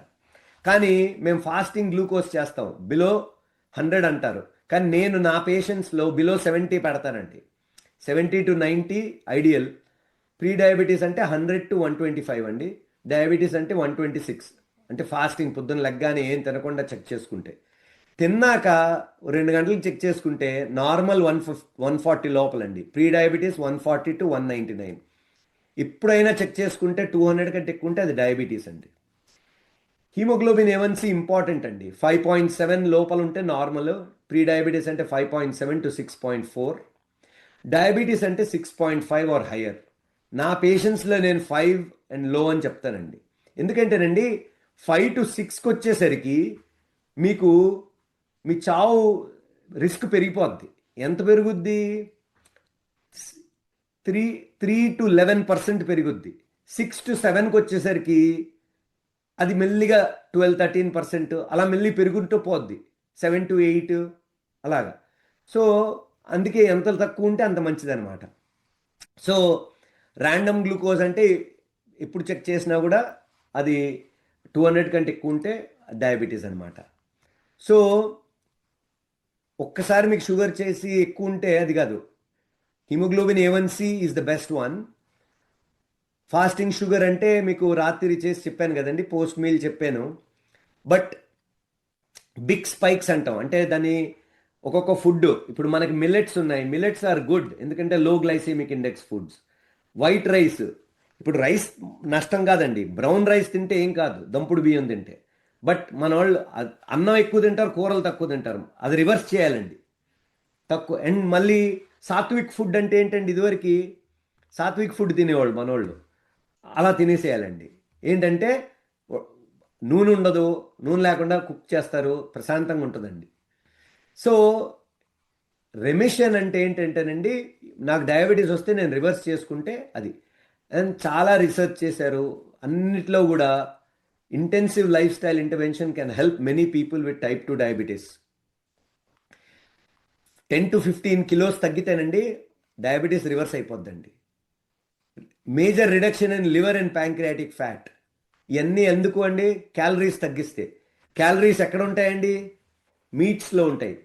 కానీ మేము ఫాస్టింగ్ గ్లూకోజ్ చేస్తాం, బిలో 100 అంటారు, కానీ నేను నా పేషెంట్స్లో బిలో 70 పెడతానండి. 70 to 90 ఐడియల్. ప్రీ డయాబెటీస్ అంటే 100 to 125 అండి. డయాబెటీస్ అంటే 126. అంటే ఫాస్టింగ్ పొద్దున్న లెగ్గానే ఏం తినకుండా చెక్ చేసుకుంటే. తిన్నాక 2 గంటలకు చెక్ చేసుకుంటే నార్మల్ 140 లోపలండి. Pre diabetes 140 to 199. ఎప్పుడైనా చెక్ చేసుకుంటే 200 కంటే ఎక్కువ ఉంటే అది డయాబెటీస్ అండి. హీమోగ్లోబిన్ A1C ఇంపార్టెంట్ అండి. 5.7 లోపల ఉంటే నార్మల్. ప్రీ డయాబెటీస్ అంటే 5.7 to 6.4. డయాబెటీస్ అంటే 6.5 ఆర్ హయ్యర్. నా పేషెంట్స్లో నేను 5 అండ్ లో అని చెప్తానండి. ఎందుకంటేనండి 5 to 6కి వచ్చేసరికి మీకు మీ చావు రిస్క్ పెరిగిపోద్ది. ఎంత పెరుగుద్ది? 3 to 11% పెరుగుద్ది. 6 to 7కి వచ్చేసరికి అది మెల్లిగా 12-13% అలా మెల్లి పెరుగుతూ పోద్ది. 7 to 8 అలాగా. సో అందుకే ఎంత తక్కువ ఉంటే అంత మంచిది అనమాట. సో ర్యాండమ్ గ్లూకోజ్ అంటే ఎప్పుడు చెక్ చేసినా కూడా అది 200 కంటే ఎక్కువ ఉంటే డయాబెటీస్ అనమాట. సో ఒక్కసారి మీకు షుగర్ చేసి ఎక్కువ ఉంటే అది కాదు. Haemoglobin A1C is the best one. Fasting sugar అంటే మీకు రాత్రి చేసి చెప్పాను కదండి, పోస్ట్ మీల్ చెప్పాను. బట్ బిగ్ స్పైక్స్ అంటాం, అంటే దాన్ని ఒక్కొక్క ఫుడ్. ఇప్పుడు మనకి మిల్లెట్స్ ఉన్నాయి, మిల్లెట్స్ ఆర్ గుడ్ ఎందుకంటే low glycemic index foods. White rice, ఇప్పుడు రైస్ నష్టం కాదండి, బ్రౌన్ రైస్ తింటే ఏం కాదు, దంపుడు బియ్యం తింటే. బట్ మన వాళ్ళు అన్నం ఎక్కువ తింటారు, కూరలు తక్కువ తింటారు. అది రివర్స్ చేయాలండి, తక్కువ. అండ్ మళ్ళీ సాత్విక్ ఫుడ్ అంటే ఏంటండి, ఇదివరకు సాత్విక్ ఫుడ్ తినేవాళ్ళు మనోళ్ళు, అలా తినేసేయాలండి. ఏంటంటే నూనె ఉండదు, నూనె లేకుండా కుక్ చేస్తారు, ప్రశాంతంగా ఉంటుందండి. సో రెమిషన్ అంటే ఏంటంటేనండి, నాకు డయాబెటీస్ వస్తే నేను రివర్స్ చేసుకుంటే అది. అండ్ చాలా రీసెర్చ్ చేశారు అన్నిట్లో కూడా. Intensive life style intervention can help many people with type 2 diabetes. 10 to 15 kilos తగ్గితేనండి డయాబెటీస్ రివర్స్ అయిపోద్దండి. Major reduction in liver and pancreatic fat. ఇవన్నీ ఎందుకు అండి? క్యాలరీస్ తగ్గిస్తే. క్యాలరీస్ ఎక్కడ ఉంటాయండి? మీట్స్లో ఉంటాయి,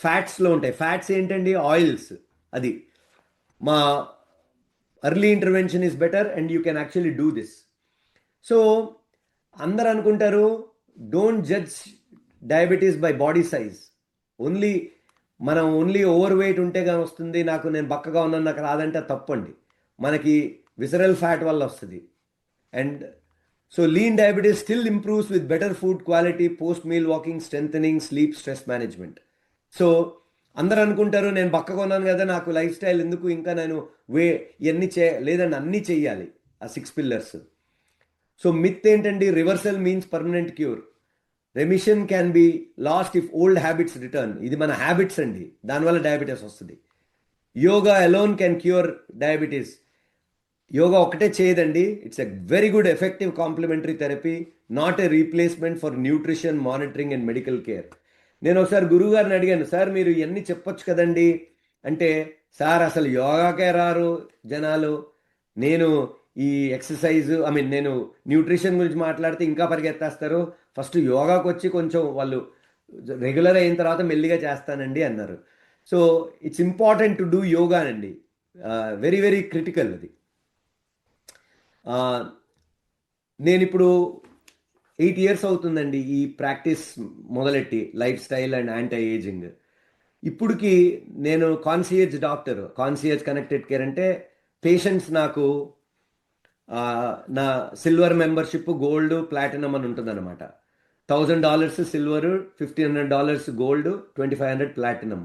ఫ్యాట్స్లో ఉంటాయి. ఫ్యాట్స్ ఏంటండి? ఆయిల్స్. అది మా early intervention is better and you can actually do this. So అందరు అనుకుంటారు don't judge diabetes by body size. Only over weight ఉంటే కానీ వస్తుంది, నేను బక్కగా ఉన్నాను నాకు రాదంటే తప్పండి. మనకి విసరల్ ఫ్యాట్ వల్ల వస్తుంది. And so lean diabetes still improves with better food quality, post meal walking, strengthening, sleep, stress management. So అందరు అనుకుంటారు నేను బక్కగా ఉన్నాను కదా నాకు లైఫ్ స్టైల్ ఎందుకు, ఇంకా నేను ఇవన్నీ లేదండి, అన్నీ చెయ్యాలి ఆ 6 పిల్లర్స్. సో మిత్ ఏంటండి? Reversal means permanent cure. Remission can be lost if old habits return. ఇది మన హ్యాబిట్స్ అండి, దానివల్ల డయాబెటీస్ వస్తుంది. Yoga alone can cure diabetes. Yoga ఒకటే చేయదండి. It's a very good effective complementary therapy, not a replacement for nutrition, monitoring and medical care. నేను ఒకసారి గురువు గారిని అడిగాను, సార్ మీరు ఇవన్నీ చెప్పొచ్చు కదండి అంటే, సార్ అసలు యోగాకే రారు జనాలు, నేను ఈ ఎక్సర్సైజ్ నేను న్యూట్రిషన్ గురించి మాట్లాడితే ఇంకా పరిగెత్తేస్తారు, ఫస్ట్ యోగాకు వచ్చి కొంచెం వాళ్ళు రెగ్యులర్ అయిన తర్వాత మెల్లిగా చేస్తానండి అన్నారు. So it's important to do yoga అండి, వెరీ వెరీ క్రిటికల్ అది. నేను ఇప్పుడు 8 years అవుతుందండి ఈ ప్రాక్టీస్ మొదలెట్టి, life style and anti ageing. ఇప్పుడుకి నేను కాన్సియర్జ్ డాక్టర్. కాన్సియర్జ్ కనెక్టెడ్ కేర్ అంటే పేషెంట్స్ నాకు నా సిల్వర్ మెంబర్షిప్, గోల్డ్, ప్లాటినం అని ఉంటుందన్నమాట. $1,000 సిల్వర్, $1,500 గోల్డ్, $2,500 ప్లాటినం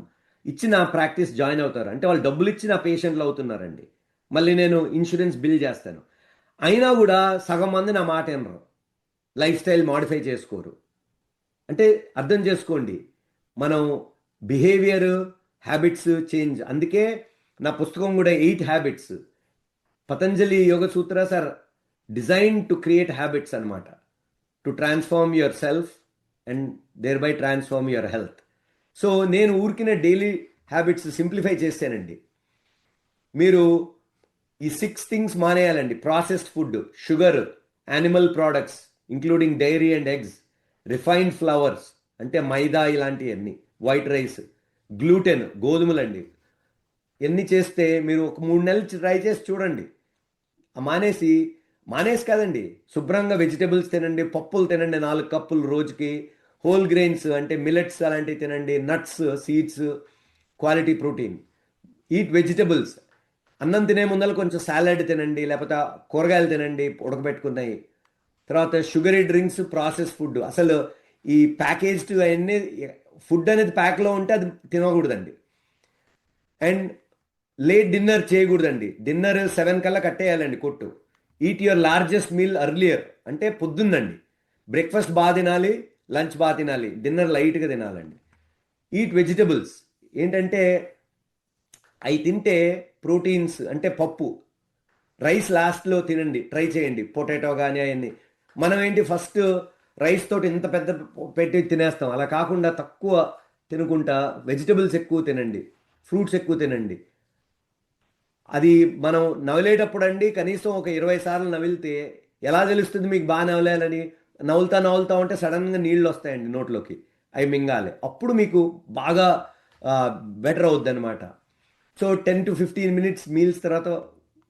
ఇచ్చి నా ప్రాక్టీస్ జాయిన్ అవుతారు. అంటే వాళ్ళు డబ్బులు ఇచ్చి నా పేషెంట్లు అవుతున్నారండి. మళ్ళీ నేను ఇన్సూరెన్స్ బిల్ చేస్తాను. అయినా కూడా సగం మంది నా మాట వినరు, లైఫ్ స్టైల్ మాడిఫై చేసుకోరు. అంటే అర్థం చేసుకోండి, మనం బిహేవియర్, హ్యాబిట్స్ చేంజ్. అందుకే నా పుస్తకం కూడా 8 habits. Patanjali Yoga Sutras are design to create habits అనమాట, to transform your self and thereby transform your health. So నేను ఊరికిన డైలీ హ్యాబిట్స్ సింప్లిఫై చేశానండి. మీరు ఈ 6 థింగ్స్ మానేయాలండి. Processed food, sugar, animal products including dairy and eggs, refined flours అంటే మైదా ఇలాంటివన్నీ, white rice, gluten గోధుమలండి. ఎన్ని చేస్తే మీరు ఒక 3 నెలలు ట్రై చేసి చూడండి. మానేసి కాదండి, శుభ్రంగా వెజిటబుల్స్ తినండి, పప్పులు తినండి 4 కప్పులు రోజుకి, హోల్ గ్రెయిన్స్ అంటే మిల్లెట్స్ అలాంటివి తినండి, nuts, seeds, quality protein, eat vegetables. అన్నం తినే ముందర కొంచెం సాలడ్ తినండి, లేకపోతే కూరగాయలు తినండి ఉడకబెట్టుకున్నాయి. తర్వాత షుగరీ డ్రింక్స్, ప్రాసెస్ ఫుడ్. అసలు ఈ ప్యాకేజ్డ్ అవన్నీ ఫుడ్ అనేది ప్యాక్లో ఉంటే అది తినకూడదండి. అండ్ లేట్ డిన్నర్ చేయకూడదండి. డిన్నర్ 7 కల్లా కట్టేయాలండి కొట్టు. Eat your largest meal earlier అంటే పొద్దుందండి. బ్రేక్ఫాస్ట్ బాగా తినాలి, లంచ్ బాగా తినాలి, డిన్నర్ లైట్గా తినాలండి. ఈట్ వెజిటబుల్స్ ఏంటంటే అవి తింటే ప్రోటీన్స్ అంటే పప్పు, రైస్ లాస్ట్లో తినండి, ట్రై చేయండి. పొటాటో కానీ అవన్నీ. మనం ఏంటి ఫస్ట్ రైస్ తోటి ఇంత పెద్ద పెట్టి తినేస్తాం. అలా కాకుండా తక్కువ తినుకుంటా వెజిటబుల్స్ ఎక్కువ తినండి, ఫ్రూట్స్ ఎక్కువ తినండి. అది మనం నవలేటప్పుడు అండి కనీసం ఒక 20 సార్లు నవిలితే ఎలా తెలుస్తుంది మీకు బాగా నవలాలని? నవ్వులుతా ఉంటే సడన్గా నీళ్ళు వస్తాయండి నోట్లోకి, అవి మింగాలి. అప్పుడు మీకు బాగా బెటర్ అవుద్ది అనమాట. సో 10 to 15 minutes మీల్స్ తర్వాత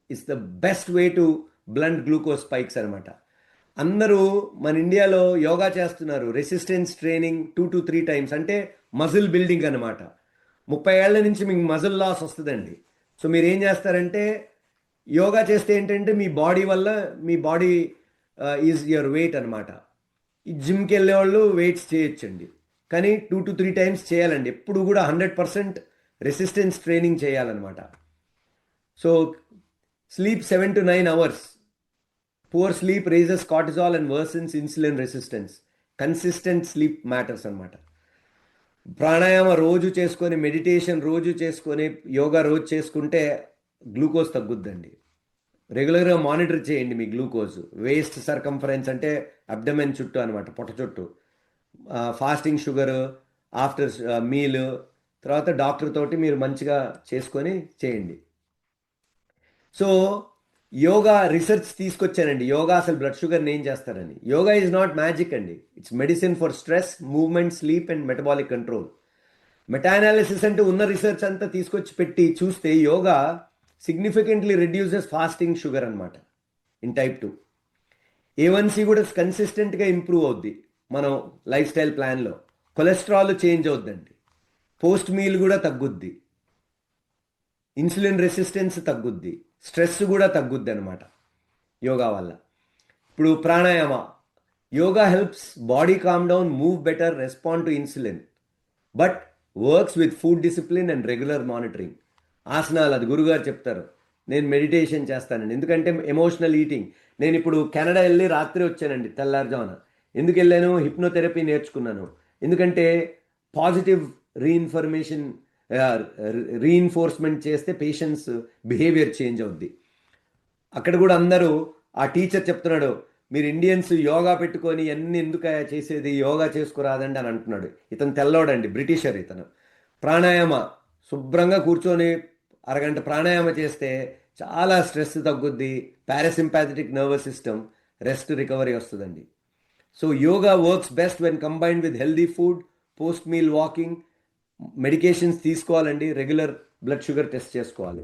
is the best way to blunt glucose spikes అనమాట. అందరూ మన ఇండియాలో యోగా చేస్తున్నారు, రెసిస్టెన్స్ ట్రైనింగ్ 2 to 3 times అంటే మజిల్ బిల్డింగ్ అనమాట. 30 ఏళ్ల నుంచి మీకు మజిల్ లాస్ వస్తుందండి. సో మీరు ఏం చేస్తారంటే యోగా చేస్తే ఏంటంటే మీ బాడీ వల్ల మీ బాడీ ఈజ్ యువర్ వెయిట్ అనమాట. ఈ జిమ్కి వెళ్ళే వాళ్ళు వెయిట్స్ చేయొచ్చండి, కానీ 2 to 3 times చేయాలండి. ఎప్పుడు కూడా 100% రెసిస్టెన్స్ ట్రైనింగ్ చేయాలన్నమాట. So sleep 7 to 9 hours. Poor sleep raises cortisol and worsens insulin resistance. Consistent sleep matters అనమాట. ప్రాణాయామ రోజు చేసుకొని, మెడిటేషన్ రోజు చేసుకొని, యోగా రోజు చేసుకుంటే గ్లూకోజ్ తగ్గుద్దండి. రెగ్యులర్గా మానిటర్ చేయండి మీ గ్లూకోజ్. వేస్ట్ సర్కంఫరెన్స్ అంటే అబ్డమెన్ చుట్టూ అనమాట, పొట్ట చుట్టూ. ఫాస్టింగ్ షుగర్, ఆఫ్టర్ మీల్, తర్వాత డాక్టర్ తోటి మీరు మంచిగా చేసుకొని చేయండి. సో యోగా రిసెర్చ్ తీసుకొచ్చానండి. యోగా అసలు బ్లడ్ షుగర్ని ఏం చేస్తారని. యోగా ఈజ్ నాట్ మ్యాజిక్ అండి. It's medicine for stress, movement, sleep and metabolic control. Meta analysis అంటే ఉన్న రీసెర్చ్ అంతా తీసుకొచ్చి పెట్టి చూస్తే yoga significantly reduces fasting sugar అనమాట ఇన్ టైప్ 2. A1C కూడా కన్సిస్టెంట్గా ఇంప్రూవ్ అవుద్ది మనం లైఫ్ స్టైల్ ప్లాన్లో. కొలెస్ట్రాల్ చేంజ్ అవుద్దండి. పోస్ట్ మీల్ కూడా తగ్గుద్ది. ఇన్సులిన్ రెసిస్టెన్స్ తగ్గుద్ది. స్ట్రెస్ కూడా తగ్గుద్ది అనమాట యోగా వల్ల. ఇప్పుడు pranayama. Yoga helps body calm down, move better, respond to insulin, but works with food discipline and regular monitoring. ఆసనాలు అది గురుగారు చెప్తారు. నేను మెడిటేషన్ చేస్తానండి, ఎందుకంటే ఎమోషనల్ ఈటింగ్. నేను ఇప్పుడు కెనడా వెళ్ళి రాత్రి వచ్చానండి తెల్లారుజామున. ఎందుకు వెళ్ళాను? హిప్నోథెరపీ నేర్చుకున్నాను. ఎందుకంటే పాజిటివ్ రీఇన్ఫర్మేషన్ రీఇన్ఫోర్స్మెంట్ చేస్తే పేషెంట్స్ బిహేవియర్ చేంజ్ అవుద్ది. అక్కడ కూడా అందరూ ఆ టీచర్ చెప్తున్నాడు, మీరు ఇండియన్స్ యోగా పెట్టుకొని అన్ని ఎందుకు చేసేది, యోగా చేసుకురాదండి అని అంటున్నాడు. ఇతను తెల్లోడండి, బ్రిటిషర్ ఇతను. ప్రాణాయామ శుభ్రంగా కూర్చొని అరగంట ప్రాణాయామ చేస్తే చాలా స్ట్రెస్ తగ్గుద్ది, parasympathetic nervous system, rest recovery వస్తుందండి. So yoga works best when combined with healthy food, post meal walking. Medications తీసుకోవాలండి, రెగ్యులర్ బ్లడ్ షుగర్ టెస్ట్ చేసుకోవాలి.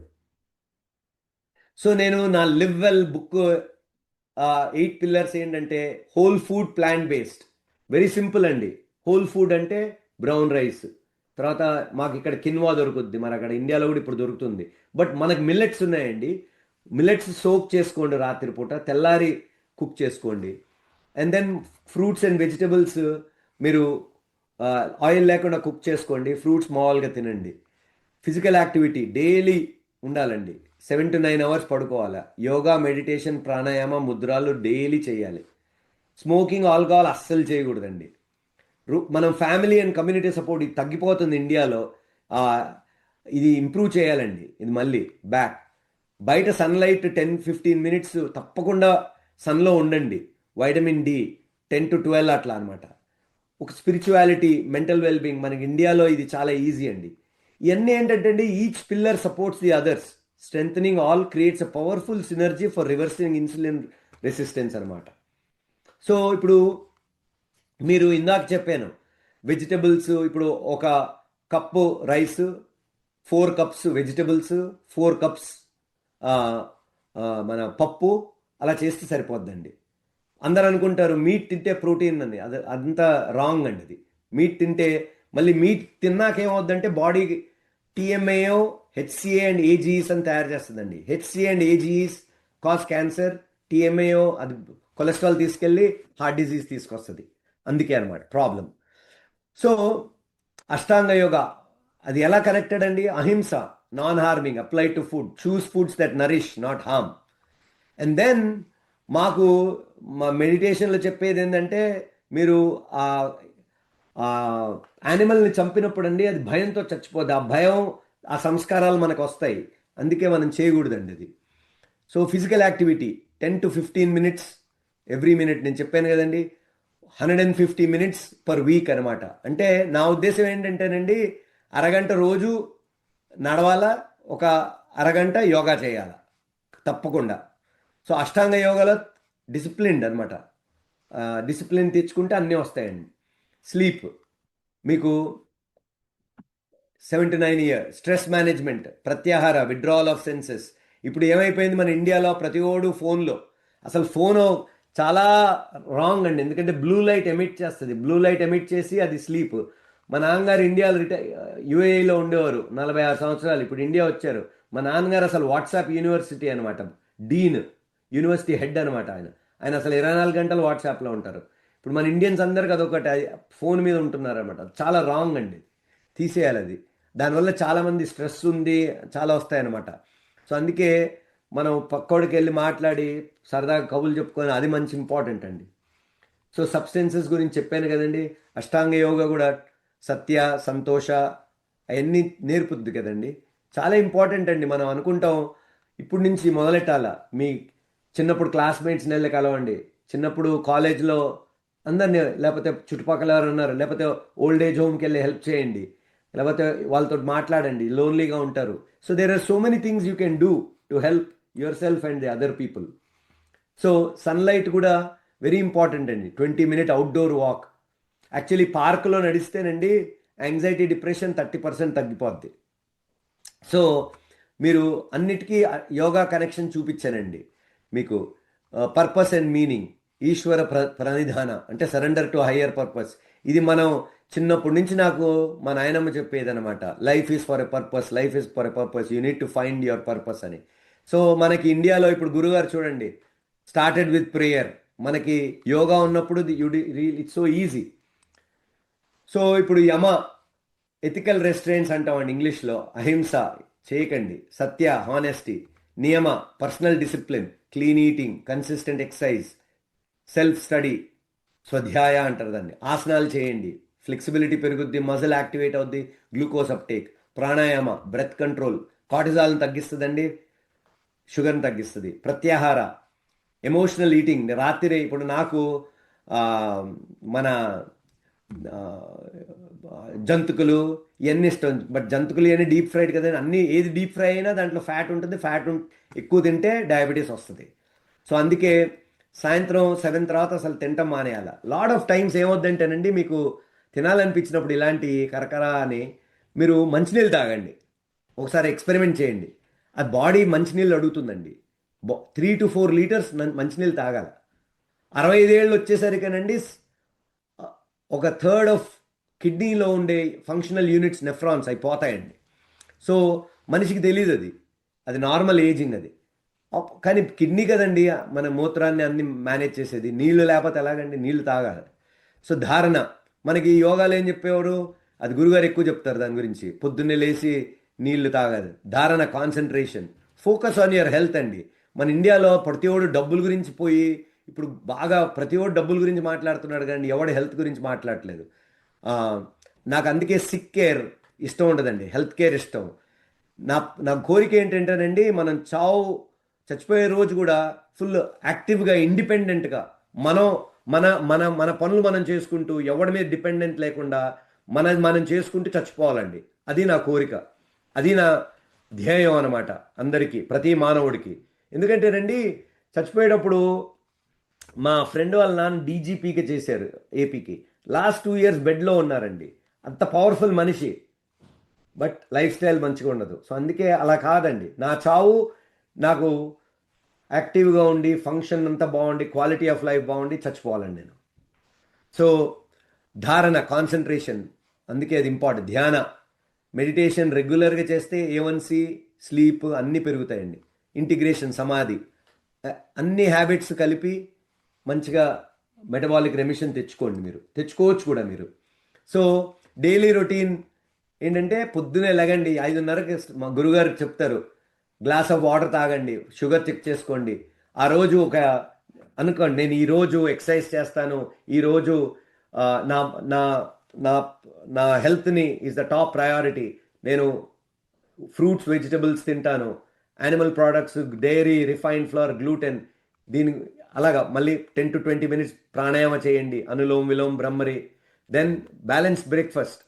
సో నేను నా లివ్ వెల్ బుక్ 8 పిల్లర్స్ ఏంటంటే whole food, plant based. Very simple అండి. Whole food అంటే brown rice, తర్వాత మాకు ఇక్కడ కిన్వా దొరుకుద్ది, మరి అక్కడ ఇండియాలో కూడా ఇప్పుడు దొరుకుతుంది. బట్ మనకు మిల్లెట్స్ ఉన్నాయండి. మిల్లెట్స్ సోక్ చేసుకోండి రాత్రిపూట, తెల్లారి కుక్ చేసుకోండి. And then fruits and vegetables మీరు ఆయిల్ లేకుండా కుక్ చేసుకోండి. ఫ్రూట్స్ మామూలుగా తినండి. ఫిజికల్ యాక్టివిటీ డైలీ ఉండాలండి. 7 to 9 అవర్స్ పడుకోవాలి. యోగా, మెడిటేషన్, ప్రాణాయామ, ముద్రాలు డైలీ చేయాలి. స్మోకింగ్, ఆల్కహాల్ అస్సలు చేయకూడదండి. మనం ఫ్యామిలీ అండ్ కమ్యూనిటీ సపోర్ట్ ఇది తగ్గిపోతుంది ఇండియాలో. ఇది ఇంప్రూవ్ చేయాలండి. ఇది మళ్ళీ బ్యాక్. బయట సన్లైట్ 10-15 మినిట్స్ తప్పకుండా సన్లో ఉండండి. వైటమిన్ డి 10 to 12 అట్లా అనమాట. ఒక స్పిరిచువాలిటీ, మెంటల్ వెల్బీయింగ్, మనకి ఇండియాలో ఇది చాలా ఈజీ అండి. ఇవన్నీ ఏంటంటే అండి, each pillar supports the others, strengthening all creates a powerful synergy for reversing insulin resistance అనమాట. సో ఇప్పుడు మీరు ఇందాక చెప్పాను వెజిటబుల్స్, ఇప్పుడు ఒక cup rice, 4 cups vegetables, 4 cups మన పప్పు, అలా చేస్తే సరిపోద్దండి. అందరు అనుకుంటారు మీట్ తింటే ప్రోటీన్ అని. అదంతా రాంగ్ అండి. అది మీట్ తింటే మళ్ళీ మీట్ తిన్నాకేమవుద్దంటే body TMAO, HCA and AGEs అని తయారు చేస్తుందండి. HCA and AGEs cause cancer. TMAO అది కొలెస్ట్రాల్ తీసుకెళ్ళి హార్ట్ డిజీజ్ తీసుకొస్తుంది. అందుకే అనమాట ప్రాబ్లం. సో అష్టాంగ యోగా అది ఎలా కనెక్టెడ్ అండి? Ahimsa, non harming, apply to food, choose foods that nourish not harm. And then మాకు మా మెడిటేషన్లో చెప్పేది ఏంటంటే, మీరు ఆ యానిమల్ని చంపినప్పుడు అండి అది భయంతో చచ్చిపోద్ది. ఆ భయం, ఆ సంస్కారాలు మనకు వస్తాయి. అందుకే మనం చేయకూడదండి అది. So physical activity 10 to 15 minutes every minute. నేను చెప్పాను కదండి 150 minutes per week అనమాట. అంటే నా ఉద్దేశం ఏంటంటేనండి, అరగంట రోజు నడవాలా, ఒక అరగంట యోగా చేయాలా తప్పకుండా. సో అష్టాంగ యోగాలో డిసిప్లిన్డ్ అనమాట. డిసిప్లిన్ తెచ్చుకుంటే అన్నీ వస్తాయండి. స్లీప్ మీకు 7 to 9 years. Stress management, pratyahara, withdrawal of senses. ఇప్పుడు ఏమైపోయింది మన ఇండియాలో, ప్రతి ఓడు ఫోన్లో. అసలు ఫోను చాలా రాంగ్ అండి, ఎందుకంటే బ్లూ లైట్ ఎమిట్ చేస్తుంది. బ్లూ లైట్ ఎమిట్ చేసి అది స్లీప్. మా నాన్నగారు ఇండియాలో యుఏఈలో ఉండేవారు 46 సంవత్సరాలు. ఇప్పుడు ఇండియా వచ్చారు. మా నాన్నగారు అసలు వాట్సాప్ యూనివర్సిటీ అనమాట, డీన్, యూనివర్సిటీ హెడ్ అనమాట ఆయన. ఆయన అసలు 24 గంటలు వాట్సాప్లో ఉంటారు. ఇప్పుడు మన ఇండియన్స్ అందరికి అదొకటి ఫోన్ మీద ఉంటున్నారు అనమాట. చాలా రాంగ్ అండి, తీసేయాలి అది. దానివల్ల చాలామంది స్ట్రెస్ ఉంది, చాలా వస్తాయన్నమాట. సో అందుకే మనం పక్కోడికి వెళ్ళి మాట్లాడి సరదాగా కబుర్లు చెప్పుకొని, అది మంచి ఇంపార్టెంట్ అండి. సో సబ్స్టెన్సెస్ గురించి చెప్పాను కదండి. అష్టాంగ యోగా కూడా సత్య, సంతోష అవన్నీ నేర్పుద్ది కదండి. చాలా ఇంపార్టెంట్ అండి. మనం అనుకుంటాం ఇప్పుడు నుంచి మొదలెట్టాల. మీ చిన్నప్పుడు క్లాస్మేట్స్ని వెళ్ళి కలవండి, చిన్నప్పుడు కాలేజ్లో అందరినీ, లేకపోతే చుట్టుపక్కల ఎవరు ఉన్నారు, లేకపోతే ఓల్డ్ ఏజ్ హోమ్కి వెళ్ళి హెల్ప్ చేయండి. లేకపోతే వాళ్ళతో మాట్లాడండి, లోన్లీగా ఉంటారు. So there are so many things you can do to help your self and the other people. So sunlight కూడా వెరీ ఇంపార్టెంట్ అండి. 20 minute అవుట్డోర్ వాక్. యాక్చువల్లీ పార్క్లో నడిస్తేనండి యాంగ్జైటీ, డిప్రెషన్ 30% తగ్గిపోద్ది. సో మీరు అన్నిటికీ యోగా కనెక్షన్ చూపించానండి మీకు. పర్పస్ అండ్ మీనింగ్, ఈశ్వర ప్రణిధాన అంటే surrender to higher purpose. ఇది మనం చిన్నప్పటి నుంచి నాకు మా నాయనమ్మ చెప్పేదనమాట. Life is for a purpose, life is for a purpose, you need to find your purpose అని. సో మనకి ఇండియాలో ఇప్పుడు గురుగారు చూడండి, స్టార్టెడ్ విత్ ప్రేయర్. మనకి యోగా ఉన్నప్పుడు ఇట్స్ సో ఈజీ. సో ఇప్పుడు యమ, ఎథికల్ రెస్ట్రెయింట్స్ అంటామండి ఇంగ్లీష్లో. అహింస చేయకండి, satya honesty, niyama personal discipline, clean eating, consistent exercise, self study, swadhyaya అంటారు దాన్ని. ఆసనాలు చేయండి, ఫ్లెక్సిబిలిటీ పెరుగుద్ది, మజిల్ యాక్టివేట్ అవుద్ది, glucose uptake. Pranayama, breath control, కార్టిజాల్ని తగ్గిస్తుందండి, షుగర్ని తగ్గిస్తుంది. Pratyahara, emotional eating. రాత్రి ఇప్పుడు నాకు మన జంతుకులు ఇవన్నీ ఇష్టం, బట్ జంతుకులు ఇవన్నీ డీప్ ఫ్రైడ్ కదండి. అన్నీ ఏది డీప్ ఫ్రై అయినా దాంట్లో ఫ్యాట్ ఉంటుంది. ఫ్యాట్ ఎక్కువ తింటే డయాబెటీస్ వస్తుంది. సో అందుకే సాయంత్రం 7 తర్వాత అసలు తింటాం మానేయాల. లాట్ ఆఫ్ టైమ్స్ ఏమవుద్దంటేనండి, మీకు తినాలనిపించినప్పుడు ఇలాంటి కరకర అని మీరు మంచినీళ్ళు తాగండి. ఒకసారి ఎక్స్పెరిమెంట్ చేయండి. అది బాడీ మంచినీళ్ళు అడుగుతుందండి. 3 to 4 లీటర్స్ మంచినీళ్ళు తాగాల. 65 ఏళ్ళు వచ్చేసరికేనండి ఒక థర్డ్ ఆఫ్ కిడ్నీలో ఉండే ఫంక్షనల్ యూనిట్స్, నెఫ్రాన్స్ అయిపోతాయండి. సో మనిషికి తెలియదు అది, అది నార్మల్ ఏజింగ్ అది. కానీ కిడ్నీ కదండి మన మూత్రాన్ని అన్ని మేనేజ్ చేసేది. నీళ్లు లేకపోతే ఎలాగండి, నీళ్లు తాగాలి. సో ధారణ, మనకి యోగాలు ఏం చెప్పేవారు, అది గురుగారు ఎక్కువ చెప్తారు దాని గురించి. పొద్దున్నే లేచి నీళ్లు తాగాలి. ధారణ, concentration, focus on your health అండి. మన ఇండియాలో ప్రతి ఒడు డబ్బుల గురించి పోయి ఇప్పుడు బాగా ప్రతి ఒడు డబ్బుల గురించి మాట్లాడుతున్నాడు కానీ ఎవడు హెల్త్ గురించి మాట్లాడట్లేదు. నాకు అందుకే సిక్ కేర్ ఇష్టం ఉండదండి, హెల్త్ కేర్ ఇష్టం. నా కోరిక ఏంటంటేనండి, మనం చచ్చిపోయే రోజు కూడా ఫుల్ యాక్టివ్గా, ఇండిపెండెంట్గా మనం మన మన మన పనులు మనం చేసుకుంటూ, ఎవడి మీద డిపెండెంట్ లేకుండా మనం చేసుకుంటూ చచ్చిపోవాలండి. అది నా కోరిక, అది నా ధ్యేయం అనమాట. అందరికీ, ప్రతి మానవుడికి. ఎందుకంటేనండి చచ్చిపోయేటప్పుడు మా ఫ్రెండ్ వాళ్ళ నాన్న డీజీపీగా చేశారు ఏపీకి. లాస్ట్ 2 years బెడ్లో ఉన్నారండి. అంత పవర్ఫుల్ మనిషి, బట్ లైఫ్ స్టైల్ మంచిగా ఉండదు. సో అందుకే అలా కాదండి, నా చావు నాకు యాక్టివ్గా ఉండి, ఫంక్షన్ అంతా బాగుండి, క్వాలిటీ ఆఫ్ లైఫ్ బాగుండి చచ్చిపోవాలండి నేను. సో ధారణ, కాన్సన్ట్రేషన్, అందుకే అది ఇంపార్టెంట్. ధ్యాన, మెడిటేషన్ రెగ్యులర్గా చేస్తే A1C, స్లీప్ అన్నీ పెరుగుతాయండి. ఇంటిగ్రేషన్, సమాధి, అన్ని హ్యాబిట్స్ కలిపి మంచిగా మెటబాలిక్ రెమిషన్ తెచ్చుకోవచ్చు కూడా మీరు. సో డైలీ రొటీన్ ఏంటంటే, పొద్దునే లెగండి, 5:30కి మా గురుగారు చెప్తారు, గ్లాస్ ఆఫ్ వాటర్ తాగండి, షుగర్ చెక్ చేసుకోండి. ఆ రోజు అనుకోండి, నేను ఈరోజు ఎక్సర్సైజ్ చేస్తాను, ఈరోజు నా నా నా నా హెల్త్ని ఈజ్ ద టాప్ ప్రయారిటీ, నేను ఫ్రూట్స్, వెజిటబుల్స్ తింటాను, animal products, dairy, refined flour, gluten, అలాగా మళ్ళీ 10 to 20 minutes ప్రాణాయామ చేయండి, anulom vilom bhramari. Then balance breakfast,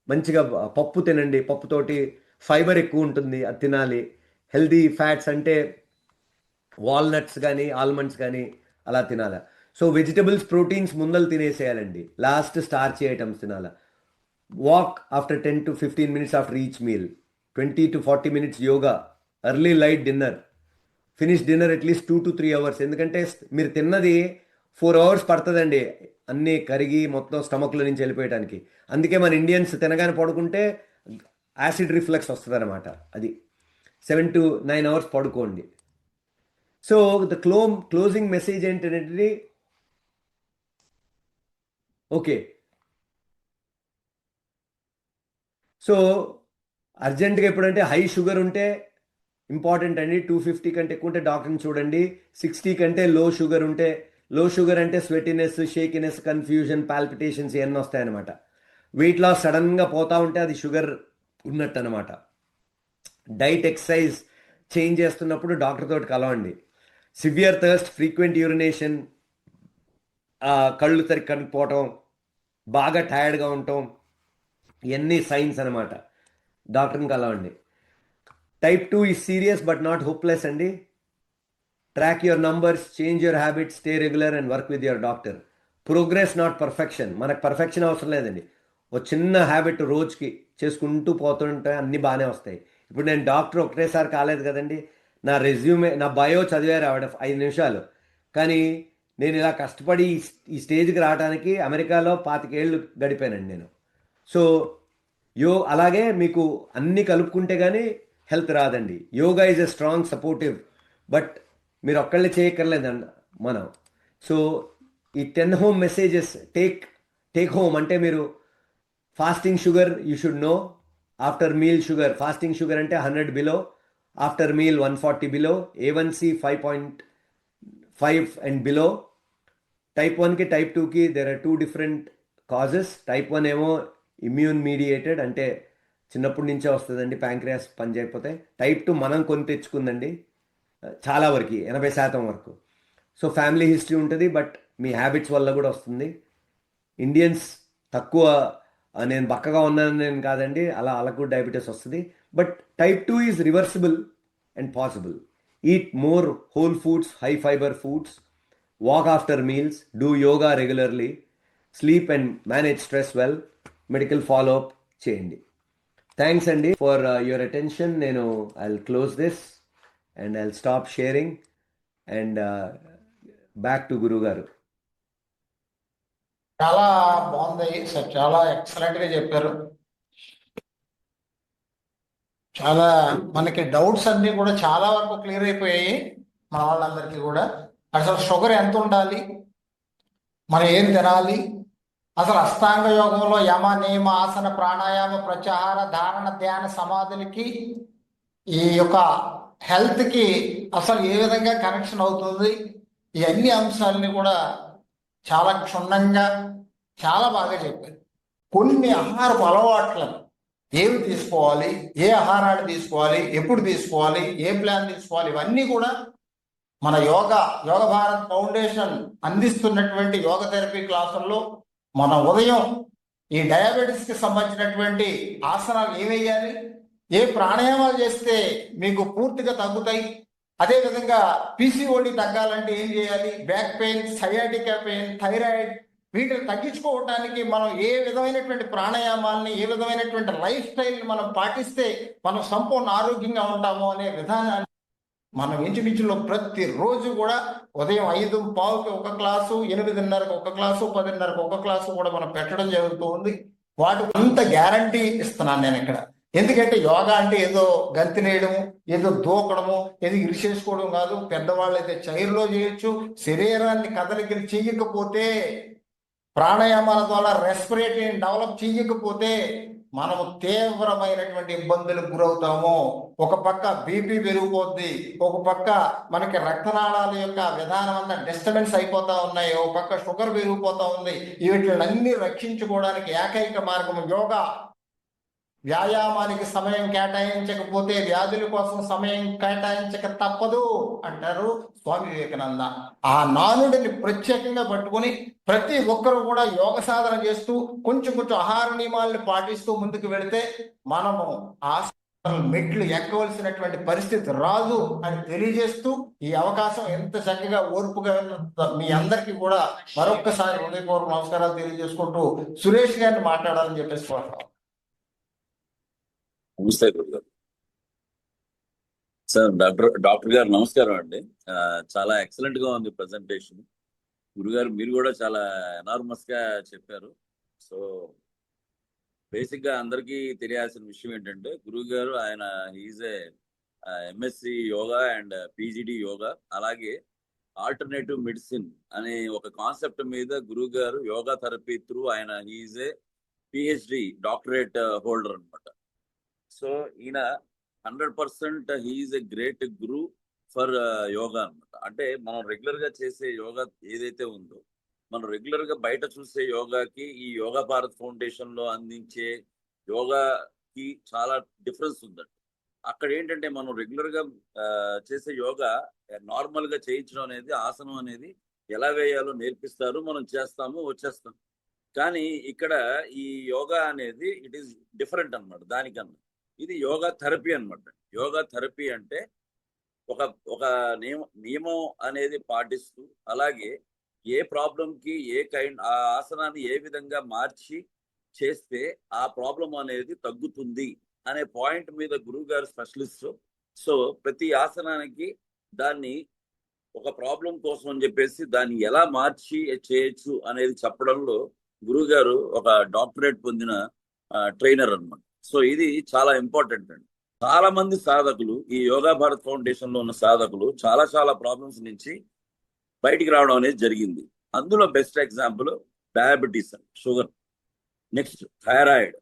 మంచిగా పప్పు తినండి, పప్పుతోటి ఫైబర్ ఎక్కువ ఉంటుంది, అది తినాలి. హెల్దీ ఫ్యాట్స్ అంటే వాల్నట్స్ కానీ, ఆల్మండ్స్ కానీ అలా తినాలి. సో వెజిటబుల్స్, ప్రోటీన్స్ ముందలు తినేసేయాలండి, లాస్ట్ స్టార్చ్ ఐటమ్స్ తినాలి. Walk after 10 to 15 minutes after each meal. 20 to 40 minutes yoga. Early light dinner. Finish dinner at least 2 to 3 hours. ఎందుకంటే మీరు తిన్నది 4 hours పడుతుందండి అన్నీ కరిగి మొత్తం స్టమక్లో నుంచి వెళ్ళిపోయడానికి. అందుకే మన ఇండియన్స్ తినగానే పడుకుంటే యాసిడ్ రిఫ్లెక్స్ వస్తుంది అనమాట. అది 7 to 9 hours పడుకోండి. సో ద క్లోజింగ్ మెసేజ్ ఏంటంటే, ఓకే, సో అర్జెంటుగా ఎప్పుడంటే హై షుగర్ ఉంటే ఇంపార్టెంట్ అండి. 250 కంటే ఎక్కువ ఉంటే డాక్టర్ని చూడండి. 60 కంటే లో షుగర్ ఉంటే, లో షుగర్ అంటే స్వెటినెస్, షేకినెస్, కన్ఫ్యూజన్, పాల్పిటేషన్స్ ఇవన్నీ వస్తాయన్నమాట. వెయిట్ లాస్ సడన్గా పోతా ఉంటే అది షుగర్ ఉన్నట్టు అనమాట. డైట్, ఎక్సర్సైజ్ చేంజ్ చేస్తున్నప్పుడు డాక్టర్ తోటి కలవండి. సివియర్ థర్స్ట్, ఫ్రీక్వెంట్ యూరినేషన్, కళ్ళు తరిగి కనుక్కోవటం, బాగా టైర్డ్గా ఉండటం, ఇవన్నీ సైన్స్ అనమాట. డాక్టర్ని కలవండి. Type 2 is serious but not hopeless అండి. Track your numbers, change your habits, stay regular and work with your doctor. Progress not perfection. మనకు పర్ఫెక్షన్ అవసరం లేదండి. ఒక చిన్న హ్యాబిట్ రోజుకి చేసుకుంటూ పోతుంటే అన్నీ బాగానే వస్తాయి. ఇప్పుడు నేను డాక్టర్ ఒకటేసారి కాలేదు కదండి. నా రెజ్యూమే, నా బయో చదివారు ఆవిడ 5 నిమిషాలు. కానీ నేను ఇలా కష్టపడి ఈ స్టేజ్కి రావడానికి అమెరికాలో 25 ఏళ్ళు గడిపానండి నేను. సో అలాగే మీకు అన్నీ కలుపుకుంటే కానీ హెల్త్ రాదండి. Yoga is a strong supportive, but మీరు ఒక్కళ్ళే చేయక్కర్లేదండి మనం. సో ఈ 10 హోమ్ మెసేజెస్ టేక్ హోమ్ అంటే మీరు fasting sugar you should know. After meal sugar, fasting sugar అంటే 100 below, after meal 140 below, A1C 5.5 and below. Type 1కి టైప్ 2కి there are 2 different causes. Type 1 ఏమో ఇమ్యూన్ మీడియేటెడ్, అంటే చిన్నప్పటి నుంచే వస్తుందండి, ప్యాంక్రియాస్ పని చేయకపోతే. టైప్ 2 మనం కొని తెచ్చుకుందండి, చాలా వరకు 80% వరకు. సో ఫ్యామిలీ హిస్టరీ ఉంటుంది, బట్ మీ హ్యాబిట్స్ వల్ల కూడా వస్తుంది. ఇండియన్స్ తక్కువ, నేను బక్కగా ఉన్నాను నేను కాదండి, అలా కూడా డయాబెటీస్ వస్తుంది. But type 2 is reversible and possible. Eat more whole foods, high fibre foods, walk after meals, do yoga regularly, sleep and manage stress well, medical follow up చేయండి. థ్యాంక్స్ అండి ఫర్ యువర్ అటెన్షన్. నేను I will close this and I will stop sharing and back to గురువు గారు. చాలా బాగుంది sir, చాలా excellent గా చెప్పారు. చాలా మనకి డౌట్స్ అన్ని కూడా చాలా వరకు క్లియర్ అయిపోయాయి మన వాళ్ళందరికీ కూడా. అసలు షుగర్ ఎంత ఉండాలి, మనం ఏం తినాలి, అసలు అష్టాంగ యోగంలో యమ నియమ ఆసన ప్రాణాయామ ప్రత్యాహార ధారణ ధ్యాన సమాధులకి ఈ యొక్క హెల్త్ కి అసలు ఏ విధంగా కనెక్షన్ అవుతుంది, ఈ అన్ని అంశాలని కూడా చాలా క్షుణ్ణంగా చాలా బాగా చెప్పారు. కొన్ని ఆహారపు అలవాట్లను ఏమి తీసుకోవాలి, ఏ ఆహారాన్ని తీసుకోవాలి, ఎప్పుడు తీసుకోవాలి, ఏ ప్లాన్ తీసుకోవాలి, ఇవన్నీ కూడా మన యోగ భారత్ ఫౌండేషన్ అందిస్తున్నటువంటి యోగ థెరపీ క్లాసుల్లో మన ఉదయం ఈ డయాబెటీస్ కి సంబంధించినటువంటి ఆసనాలు ఏమేయాలి, ఏ ప్రాణాయామాలు చేస్తే మీకు పూర్తిగా తగ్గుతాయి, అదేవిధంగా PCOD తగ్గాలంటే ఏం చేయాలి, back pain, sciatica pain, thyroid, వీటిని తగ్గించుకోవడానికి మనం ఏ విధమైనటువంటి ప్రాణాయామాలని, ఏ విధమైనటువంటి లైఫ్ స్టైల్ మనం పాటిస్తే మనం సంపూర్ణ ఆరోగ్యంగా ఉంటాము అనే విధానాన్ని మనం ఇంచుమించులో ప్రతిరోజు కూడా ఉదయం 5:15కి ఒక క్లాసు, 8:30కి ఒక క్లాసు, 10:30కి ఒక క్లాసు కూడా మనం పెట్టడం జరుగుతూ ఉంది. వాటికి అంత గ్యారంటీ ఇస్తున్నాను నేను ఇక్కడ. ఎందుకంటే యోగా అంటే ఏదో గంతినేయడము, ఏదో దూకడము, ఏదో ఇరిచేసుకోవడం కాదు. పెద్దవాళ్ళు అయితే చైర్లో చేయొచ్చు. శరీరాన్ని కదలికలు చేయకపోతే, ప్రాణాయామాల ద్వారా రెస్పిరేటరీని డెవలప్ చేయకపోతే మనము తీవ్రమైనటువంటి ఇబ్బందులకు గురవుతాము. ఒక పక్క బీపీ పెరిగిపోద్ది, ఒక పక్క మనకి రక్తనాళాల యొక్క విధానం అంతా డిస్టర్బెన్స్ అయిపోతా ఉన్నాయి, ఒక పక్క షుగర్ పెరిగిపోతా ఉంది. వీటిని రక్షించుకోవడానికి ఏకైక మార్గం యోగా. వ్యాయామానికి సమయం కేటాయించకపోతే వ్యాధుల కోసం సమయం కేటాయించక తప్పదు అంటారు స్వామి వివేకానంద. ఆ నానుడిని ప్రత్యేకంగా పట్టుకొని ప్రతి ఒక్కరు కూడా యోగ సాధన చేస్తూ కొంచెం ఆహార నియమాలను పాటిస్తూ ముందుకు వెళితే మనము ఆ మెట్లు ఎక్కవలసినటువంటి పరిస్థితి రాదు అని తెలియజేస్తూ, ఈ అవకాశం ఎంత చక్కగా ఓర్పుగా మీ అందరికీ కూడా మరొక్కసారి హృదయపూర్వక నమస్కారాలు తెలియజేసుకుంటూ సురేష్ గారిని మాట్లాడాలని చెప్పేసి కోరుతాం. నమస్తే గురుగారు. సార్ డాక్టర్ గారు నమస్కారం అండి. చాలా ఎక్సలెంట్ గా ఉంది ప్రెజెంటేషన్. గురుగారు మీరు కూడా చాలా ఎనార్మస్ గా చెప్పారు. సో బేసిక్ గా అందరికీ తెలియాల్సిన విషయం ఏంటంటే, గురువు గారు ఆయన is a MSc yoga and PGD yoga, అలాగే ఆల్టర్నేటివ్ మెడిసిన్ అనే ఒక కాన్సెప్ట్ మీద గురువు గారు యోగా థెరపీ త్రూ ఆయన is a PhD doctorate holder అనమాట. సో ఈయన 100% he is a great guru for yoga అనమాట. అంటే మనం రెగ్యులర్ గా చేసే యోగా ఏదైతే ఉందో, మనం రెగ్యులర్ గా బయట చూసే యోగాకి ఈ యోగా భారత్ ఫౌండేషన్ లో అందించే యోగాకి చాలా డిఫరెన్స్ ఉందండి. అక్కడ ఏంటంటే మనం రెగ్యులర్ గా చేసే యోగా నార్మల్ గా చేయించడం అనేది, ఆసనం అనేది ఎలా వేయాలో నేర్పిస్తారు, మనం చేస్తాము, వచ్చేస్తాం. కానీ ఇక్కడ ఈ యోగా అనేది ఇట్ ఈస్ డిఫరెంట్ అన్నమాట. దానికన్నా ఇది యోగా థెరపీ అన్నమాట. యోగా థెరపీ అంటే ఒక ఒక నియమం అనేది పాటిస్తూ, అలాగే ఏ ప్రాబ్లంకి ఆ ఆసనాన్ని ఏ విధంగా మార్చి చేస్తే ఆ ప్రాబ్లం అనేది తగ్గుతుంది అనే పాయింట్ మీద గురువు గారు స్పెషలిస్ట్. సో ప్రతి ఆసనానికి దాన్ని ఒక ప్రాబ్లం కోసం అని చెప్పేసి దాన్ని ఎలా మార్చి చేయొచ్చు అనేది చెప్పడంలో గురువు గారు ఒక డాక్టరేట్ పొందిన ట్రైనర్ అన్నమాట. సో ఇది చాలా ఇంపార్టెంట్ అండి. చాలా మంది సాధకులు, ఈ యోగా భారత్ ఫౌండేషన్ లో ఉన్న సాధకులు చాలా చాలా ప్రాబ్లమ్స్ నుంచి బయటికి రావడం అనేది జరిగింది. అందులో best example diabetes, sugar, next thyroid,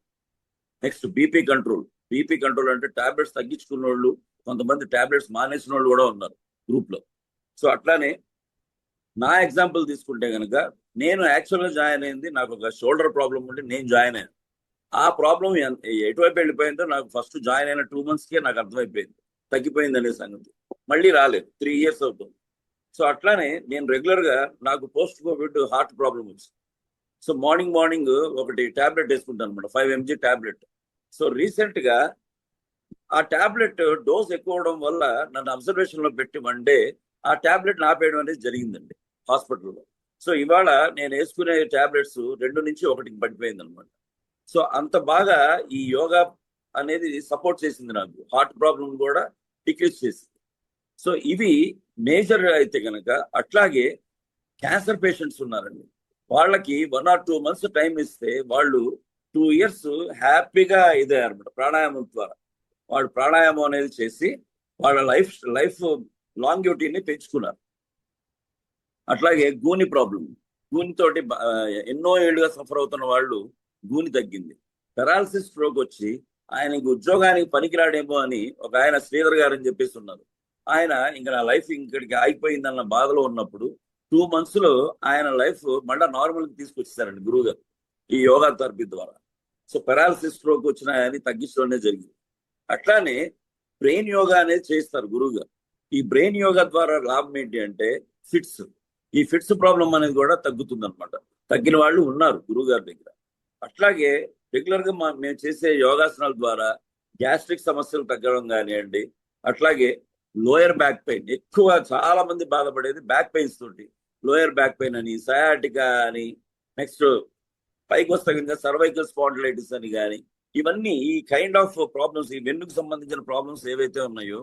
next BP control. BP control అంటే టాబ్లెట్స్ తగ్గించుకున్న వాళ్ళు, కొంతమంది టాబ్లెట్స్ మానేసిన వాళ్ళు కూడా ఉన్నారు గ్రూప్ లో. సో అట్లానే నా ఎగ్జాంపుల్ తీసుకుంటే కనుక, నేను యాక్చువల్గా జాయిన్ అయింది, నాకు ఒక షోల్డర్ ప్రాబ్లం ఉండి నేను జాయిన్ అయ్యాను. ఆ ప్రాబ్లం ఎటువైపు వెళ్ళిపోయిందో నాకు ఫస్ట్ జాయిన్ అయిన 2 monthsకే నాకు అర్థమైపోయింది, తగ్గిపోయింది అనే సంగతి. మళ్ళీ రాలేదు, 3 years అవుతుంది. సో అట్లానే నేను రెగ్యులర్గా నాకు పోస్ట్ కోవిడ్ హార్ట్ ప్రాబ్లం వచ్చింది. సో మార్నింగ్ ఒకటి టాబ్లెట్ వేసుకుంటాను అనమాట, 5 mg టాబ్లెట్. సో రీసెంట్గా ఆ టాబ్లెట్ డోస్ ఎక్కువ అవడం వల్ల నన్ను అబ్జర్వేషన్లో పెట్టి 1 day ఆ టాబ్లెట్ ఆపేయడం అనేది జరిగిందండి హాస్పిటల్లో. సో ఇవాళ నేను వేసుకునే టాబ్లెట్స్ 2 నుంచి 1కి పడిపోయింది అనమాట. సో అంత బాగా ఈ యోగా అనేది సపోర్ట్ చేసింది నాకు, హార్ట్ ప్రాబ్లం కూడా డిక్రీజ్ చేసింది. సో ఇవి మేజర్ అయితే కనుక, అట్లాగే క్యాన్సర్ పేషెంట్స్ ఉన్నారండి, వాళ్ళకి 1 or 2 months టైం ఇస్తే వాళ్ళు 2 years హ్యాపీగా ఇదే అనమాట. ప్రాణాయామం ద్వారా వాళ్ళు ప్రాణాయామం అనేది చేసి వాళ్ళ లైఫ్ లాంగివిటీని పెంచుకున్నారు. అట్లాగే గూని ప్రాబ్లం, గూనితోటి ఎన్నో ఏళ్ళుగా సఫర్ అవుతున్న వాళ్ళు గూని తగ్గింది. పెరాలసిస్ స్ట్రోక్ వచ్చి ఆయనకి ఉద్యోగానికి పనికిరాడేమో అని ఒక ఆయన శ్రీధర్ గారు అని చెప్పేసి ఉన్నారు. ఆయన ఇంకా నా లైఫ్ ఇక్కడికి ఆగిపోయిందన్న బాధలో ఉన్నప్పుడు 2 months ఆయన లైఫ్ మళ్ళీ నార్మల్కి తీసుకొచ్చేసారండి గురువు గారు ఈ యోగా థెరపీ ద్వారా. సో పెరాలసిస్ స్ట్రోక్ వచ్చిన ఆయన్ని తగ్గించడం జరిగింది. అట్లానే బ్రెయిన్ యోగా అనేది చేస్తారు గురువు గారు. ఈ బ్రెయిన్ యోగా ద్వారా లాభం ఏంటి అంటే ఫిట్స్, ఈ ఫిట్స్ ప్రాబ్లం అనేది కూడా తగ్గుతుంది అనమాట. తగ్గిన వాళ్ళు ఉన్నారు గురువు గారి దగ్గర. అట్లాగే రెగ్యులర్గా మేము చేసే యోగాసనాల ద్వారా గ్యాస్ట్రిక్ సమస్యలు తగ్గడం కానివ్వండి, అట్లాగే లోయర్ బ్యాక్ పెయిన్, ఎక్కువ చాలా మంది బాధపడేది బ్యాక్ పెయిన్స్ తోటి, లోయర్ బ్యాక్ పెయిన్ అని, సయాటికా అని, నెక్స్ట్ పైకి వస్తే కనుక సర్వైకల్ స్పాండిలైటిస్ అని కానీ, ఇవన్నీ ఈ కైండ్ ఆఫ్ ప్రాబ్లమ్స్, ఈ వెన్నుకు సంబంధించిన ప్రాబ్లమ్స్ ఏవైతే ఉన్నాయో,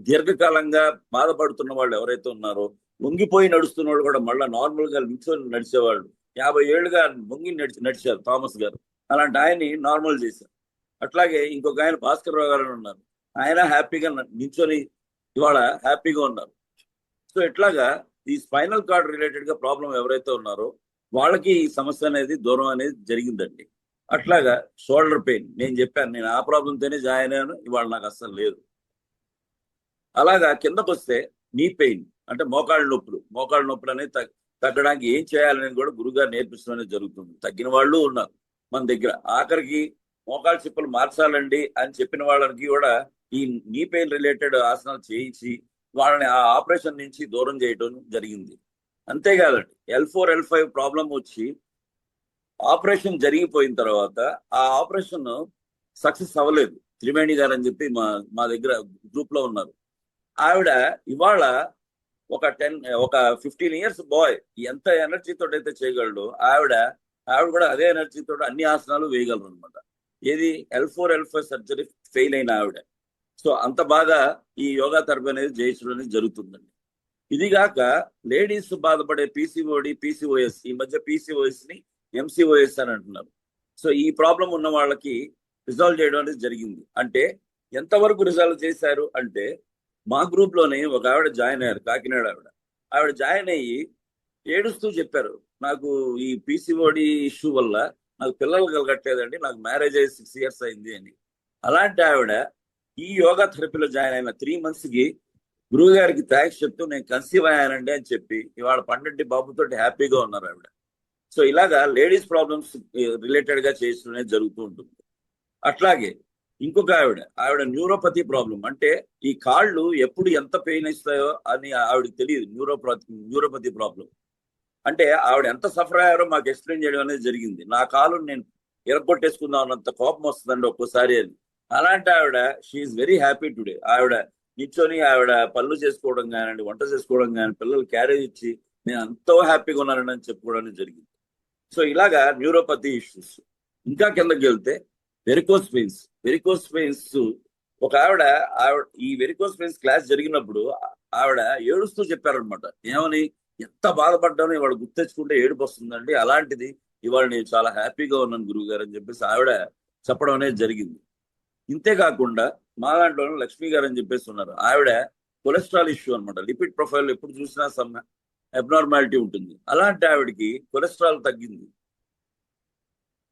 దీర్ఘకాలంగా బాధపడుతున్న వాళ్ళు ఎవరైతే ఉన్నారో, వంగిపోయి నడుస్తున్న వాళ్ళు కూడా మళ్ళీ నార్మల్గా నిల్చొని నడిచేవాళ్ళు, 50 ఏళ్ళుగా వంగి నడిచారు థామస్ గారు, అలాంటి ఆయన్ని నార్మల్ చేశారు. అట్లాగే ఇంకొక ఆయన భాస్కర్ రావు గారు ఉన్నారు, ఆయన హ్యాపీగా నిల్చొని ఇవాళ హ్యాపీగా ఉన్నారు. సో ఇట్లాగా ఈ స్పైనల్ కార్డ్ రిలేటెడ్గా ప్రాబ్లం ఎవరైతే ఉన్నారో వాళ్ళకి ఈ సమస్య అనేది దూరం అనేది జరిగిందండి. అట్లాగా షోల్డర్ పెయిన్, నేను చెప్పాను, నేను ఆ ప్రాబ్లంతోనే జాయిన్ అయ్యాను, ఇవాళ నాకు అస్సలు లేదు. అలాగా కిందకు వస్తే నీ పెయిన్ అంటే మోకాళ్ళ నొప్పులు అనేది తగ్గడానికి ఏం చేయాలనేది కూడా గురుగారు నేర్పించడం అనేది జరుగుతుంది. తగ్గిన వాళ్ళు ఉన్నారు మన దగ్గర. ఆఖరికి మోకాళ్ళ చిప్పలు మార్చాలండి అని చెప్పిన వాళ్ళకి కూడా ఈ నీ పెయిన్ రిలేటెడ్ ఆసనాలు చేయించి వాళ్ళని ఆ ఆపరేషన్ నుంచి దూరం చేయడం జరిగింది. అంతేకాదండి, L4 L5 ప్రాబ్లం వచ్చి ఆపరేషన్ జరిగిపోయిన తర్వాత ఆ ఆపరేషన్ సక్సెస్ అవ్వలేదు. త్రివేణి గారు అని చెప్పి మా దగ్గర గ్రూప్ లో ఉన్నారు. ఆవిడ ఇవాళ ఒక 15 years బాయ్ ఎంత ఎనర్జీతో అయితే చేయగలడు, ఆవిడ కూడా అదే ఎనర్జీతో అన్ని ఆసనాలు వేయగలరు అనమాట. ఏది L4 L5 సర్జరీ ఫెయిల్ అయిన ఆవిడ. సో అంత బాగా ఈ యోగా థెరపీ అనేది చేయించడం అనేది జరుగుతుందండి. ఇదిగాక లేడీస్ బాధపడే PCOD, PCOS, ఈ మధ్య PCOS ని MCOS అని అంటున్నారు. సో ఈ ప్రాబ్లం ఉన్న వాళ్ళకి రిజాల్వ్ చేయడం అనేది జరిగింది. అంటే ఎంతవరకు రిజాల్వ్ చేశారు అంటే, మా గ్రూప్ లోనే ఒక ఆవిడ జాయిన్ అయ్యారు, కాకినాడ ఆవిడ జాయిన్ అయ్యి ఏడుస్తూ చెప్పారు, నాకు ఈ PCOD ఇష్యూ వల్ల నాకు పిల్లలు కలగట్లేదండి, నాకు మ్యారేజ్ అయ్యి 6 years అయింది అని. అలాంటి ఆవిడ ఈ యోగా థెరపీలో జాయిన్ అయిన 3 monthsకి గురువు గారికి థ్యాంక్స్ చెప్తూ నేను కన్సీవ్ అయ్యానండి అని చెప్పి ఇవాళ 12 బాబుతోటి హ్యాపీగా ఉన్నారు ఆవిడ. సో ఇలాగా లేడీస్ ప్రాబ్లమ్స్ రిలేటెడ్ గా చేయడం జరుగుతూ ఉంటుంది. అట్లాగే ఇంకొక ఆవిడ న్యూరోపతి ప్రాబ్లం, అంటే ఈ కాళ్ళు ఎప్పుడు ఎంత పెయిన్ ఇస్తాయో అని ఆవిడకి తెలియదు, న్యూరోపతి ప్రాబ్లం. అంటే ఆవిడ ఎంత సఫర్ అయ్యారో మాకు ఎక్స్ప్లెయిన్ చేయడం అనేది జరిగింది. నా కాలు నేను ఎరగొట్టేసుకుందాం అన్నంత కోపం వస్తుందండి ఒక్కోసారి అని. అలాంటి ఆవిడ షీఈ్ వెరీ హ్యాపీ టుడే. ఆవిడ నిల్చొని ఆవిడ పనులు చేసుకోవడం కానివ్వండి, వంట చేసుకోవడం కానీ, పిల్లలు క్యారేజ్ ఇచ్చి నేను ఎంతో హ్యాపీగా ఉన్నానని అని చెప్పుకోవడం జరిగింది. సో ఇలాగా న్యూరోపతి ఇష్యూస్. ఇంకా కిందకి వెళ్తే వెరికోస్ పెయిన్స్ ఒక ఆవిడ ఈ వెరికోస్ పెయిన్స్ క్లాస్ జరిగినప్పుడు ఆవిడ ఏడుస్తూ చెప్పారనమాట. ఏమని, ఎంత బాధపడ్డానో ఇవాళ గుర్తెచ్చుకుంటే ఏడుపు వస్తుందండి, అలాంటిది ఇవాళ నేను చాలా హ్యాపీగా ఉన్నాను గురువు గారు అని చెప్పేసి ఆవిడ చెప్పడం అనేది జరిగింది. ఇంతేకాకుండా మా దాంట్లో లక్ష్మి గారు అని చెప్పేసి ఉన్నారు. ఆవిడ కొలెస్ట్రాల్ ఇష్యూ అనమాట. లిపిడ్ ప్రొఫైల్ ఎప్పుడు చూసినా సమ్ అబ్నార్మాలిటీ ఉంటుంది. అలాంటి ఆవిడకి కొలెస్ట్రాల్ తగ్గింది.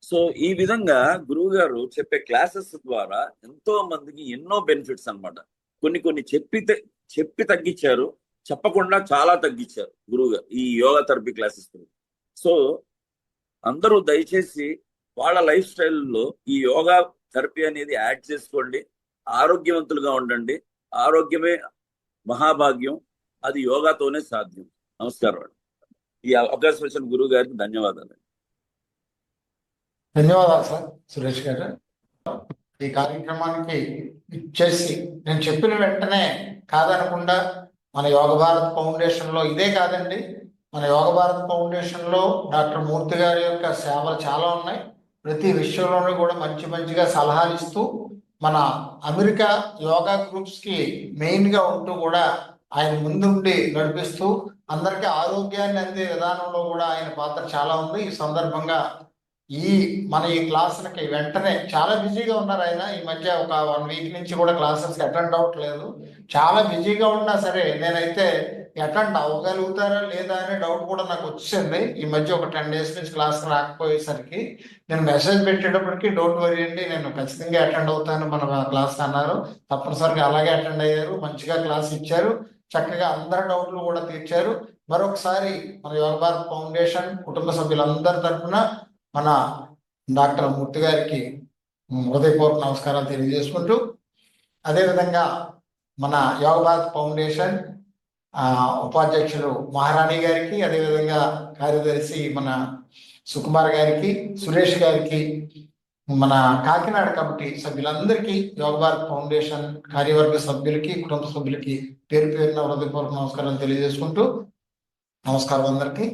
సో ఈ విధంగా గురువు గారు చెప్పే క్లాసెస్ ద్వారా ఎంతో మందికి ఎన్నో బెనిఫిట్స్ అన్నమాట. కొన్ని చెప్పి తగ్గించారు, చెప్పకుండా చాలా తగ్గించారు గురువు గారు ఈ యోగా థెరపీ క్లాసెస్. సో అందరూ దయచేసి వాళ్ళ లైఫ్ స్టైల్లో ఈ యోగా థెరపీ అనేది యాడ్ చేసుకోండి. ఆరోగ్యవంతులుగా ఉండండి. ఆరోగ్యమే మహాభాగ్యం. అది యోగాతోనే సాధ్యం. నమస్కారం అండి. ఈ అవకాశం ఇచ్చిన గురువు గారికి ధన్యవాదాలు. ధన్యవాదాలు సార్ సురేష్ గారు. ఈ కార్యక్రమానికి ఇచ్చేసి నేను చెప్పిన వెంటనే కాదనకుండా మన యోగ భారత్ ఫౌండేషన్ లో ఇదే కాదండి, మన యోగ భారత్ ఫౌండేషన్ లో డాక్టర్ మూర్తి గారి యొక్క సేవలు చాలా ఉన్నాయి. ప్రతి విషయంలోనూ కూడా మంచిగా సలహాలు ఇస్తూ మన అమెరికా యోగా గ్రూప్స్ కి మెయిన్ గా ఉంటూ కూడా ఆయన ముందుండి నడిపిస్తూ అందరికీ ఆరోగ్యాన్ని అందే విధానంలో కూడా ఆయన పాత్ర చాలా ఉంది. ఈ సందర్భంగా మన ఈ క్లాసులకి వెంటనే చాలా బిజీగా ఉన్నారు ఆయన. ఈ మధ్య ఒక 1 వీక్ నుంచి కూడా క్లాసెస్కి అటెండ్ అవ్వట్లేదు. చాలా బిజీగా ఉన్నా సరే నేనైతే అటెండ్ అవ్వగలుగుతారా లేదా అనే డౌట్ కూడా నాకు వచ్చింది. ఈ మధ్య ఒక 10 days నుంచి క్లాస్ రాకపోయేసరికి నేను మెసేజ్ పెట్టేటప్పటికి డోంట్ వరీ అండి, నేను ఖచ్చితంగా అటెండ్ అవుతాను మన క్లాస్ అన్నారు. తప్పనిసరిగా అలాగే అటెండ్ అయ్యారు. మంచిగా క్లాస్ ఇచ్చారు. చక్కగా అందరి డౌట్లు కూడా తీర్చారు. మరొకసారి మన యోగ భారత్ ఫౌండేషన్ కుటుంబ సభ్యులందరి తరఫున మన డాక్టర్ మూర్తి గారికి హృదయపూర్వక నమస్కారాలు తెలియజేసుకుంటూ, అదేవిధంగా మన యోగ భారత్ ఫౌండేషన్ ఉపాధ్యక్షులు మహారాణి గారికి, అదేవిధంగా కార్యదర్శి మన సుకుమార్ గారికి, సురేష్ గారికి, మన కాకినాడ కమిటీ సభ్యులందరికీ, యోగ భారత్ ఫౌండేషన్ కార్యవర్గ సభ్యులకి, కుటుంబ సభ్యులకి పేరున హృదయపూర్వక నమస్కారాలు తెలియజేసుకుంటూ, నమస్కారం అందరికీ.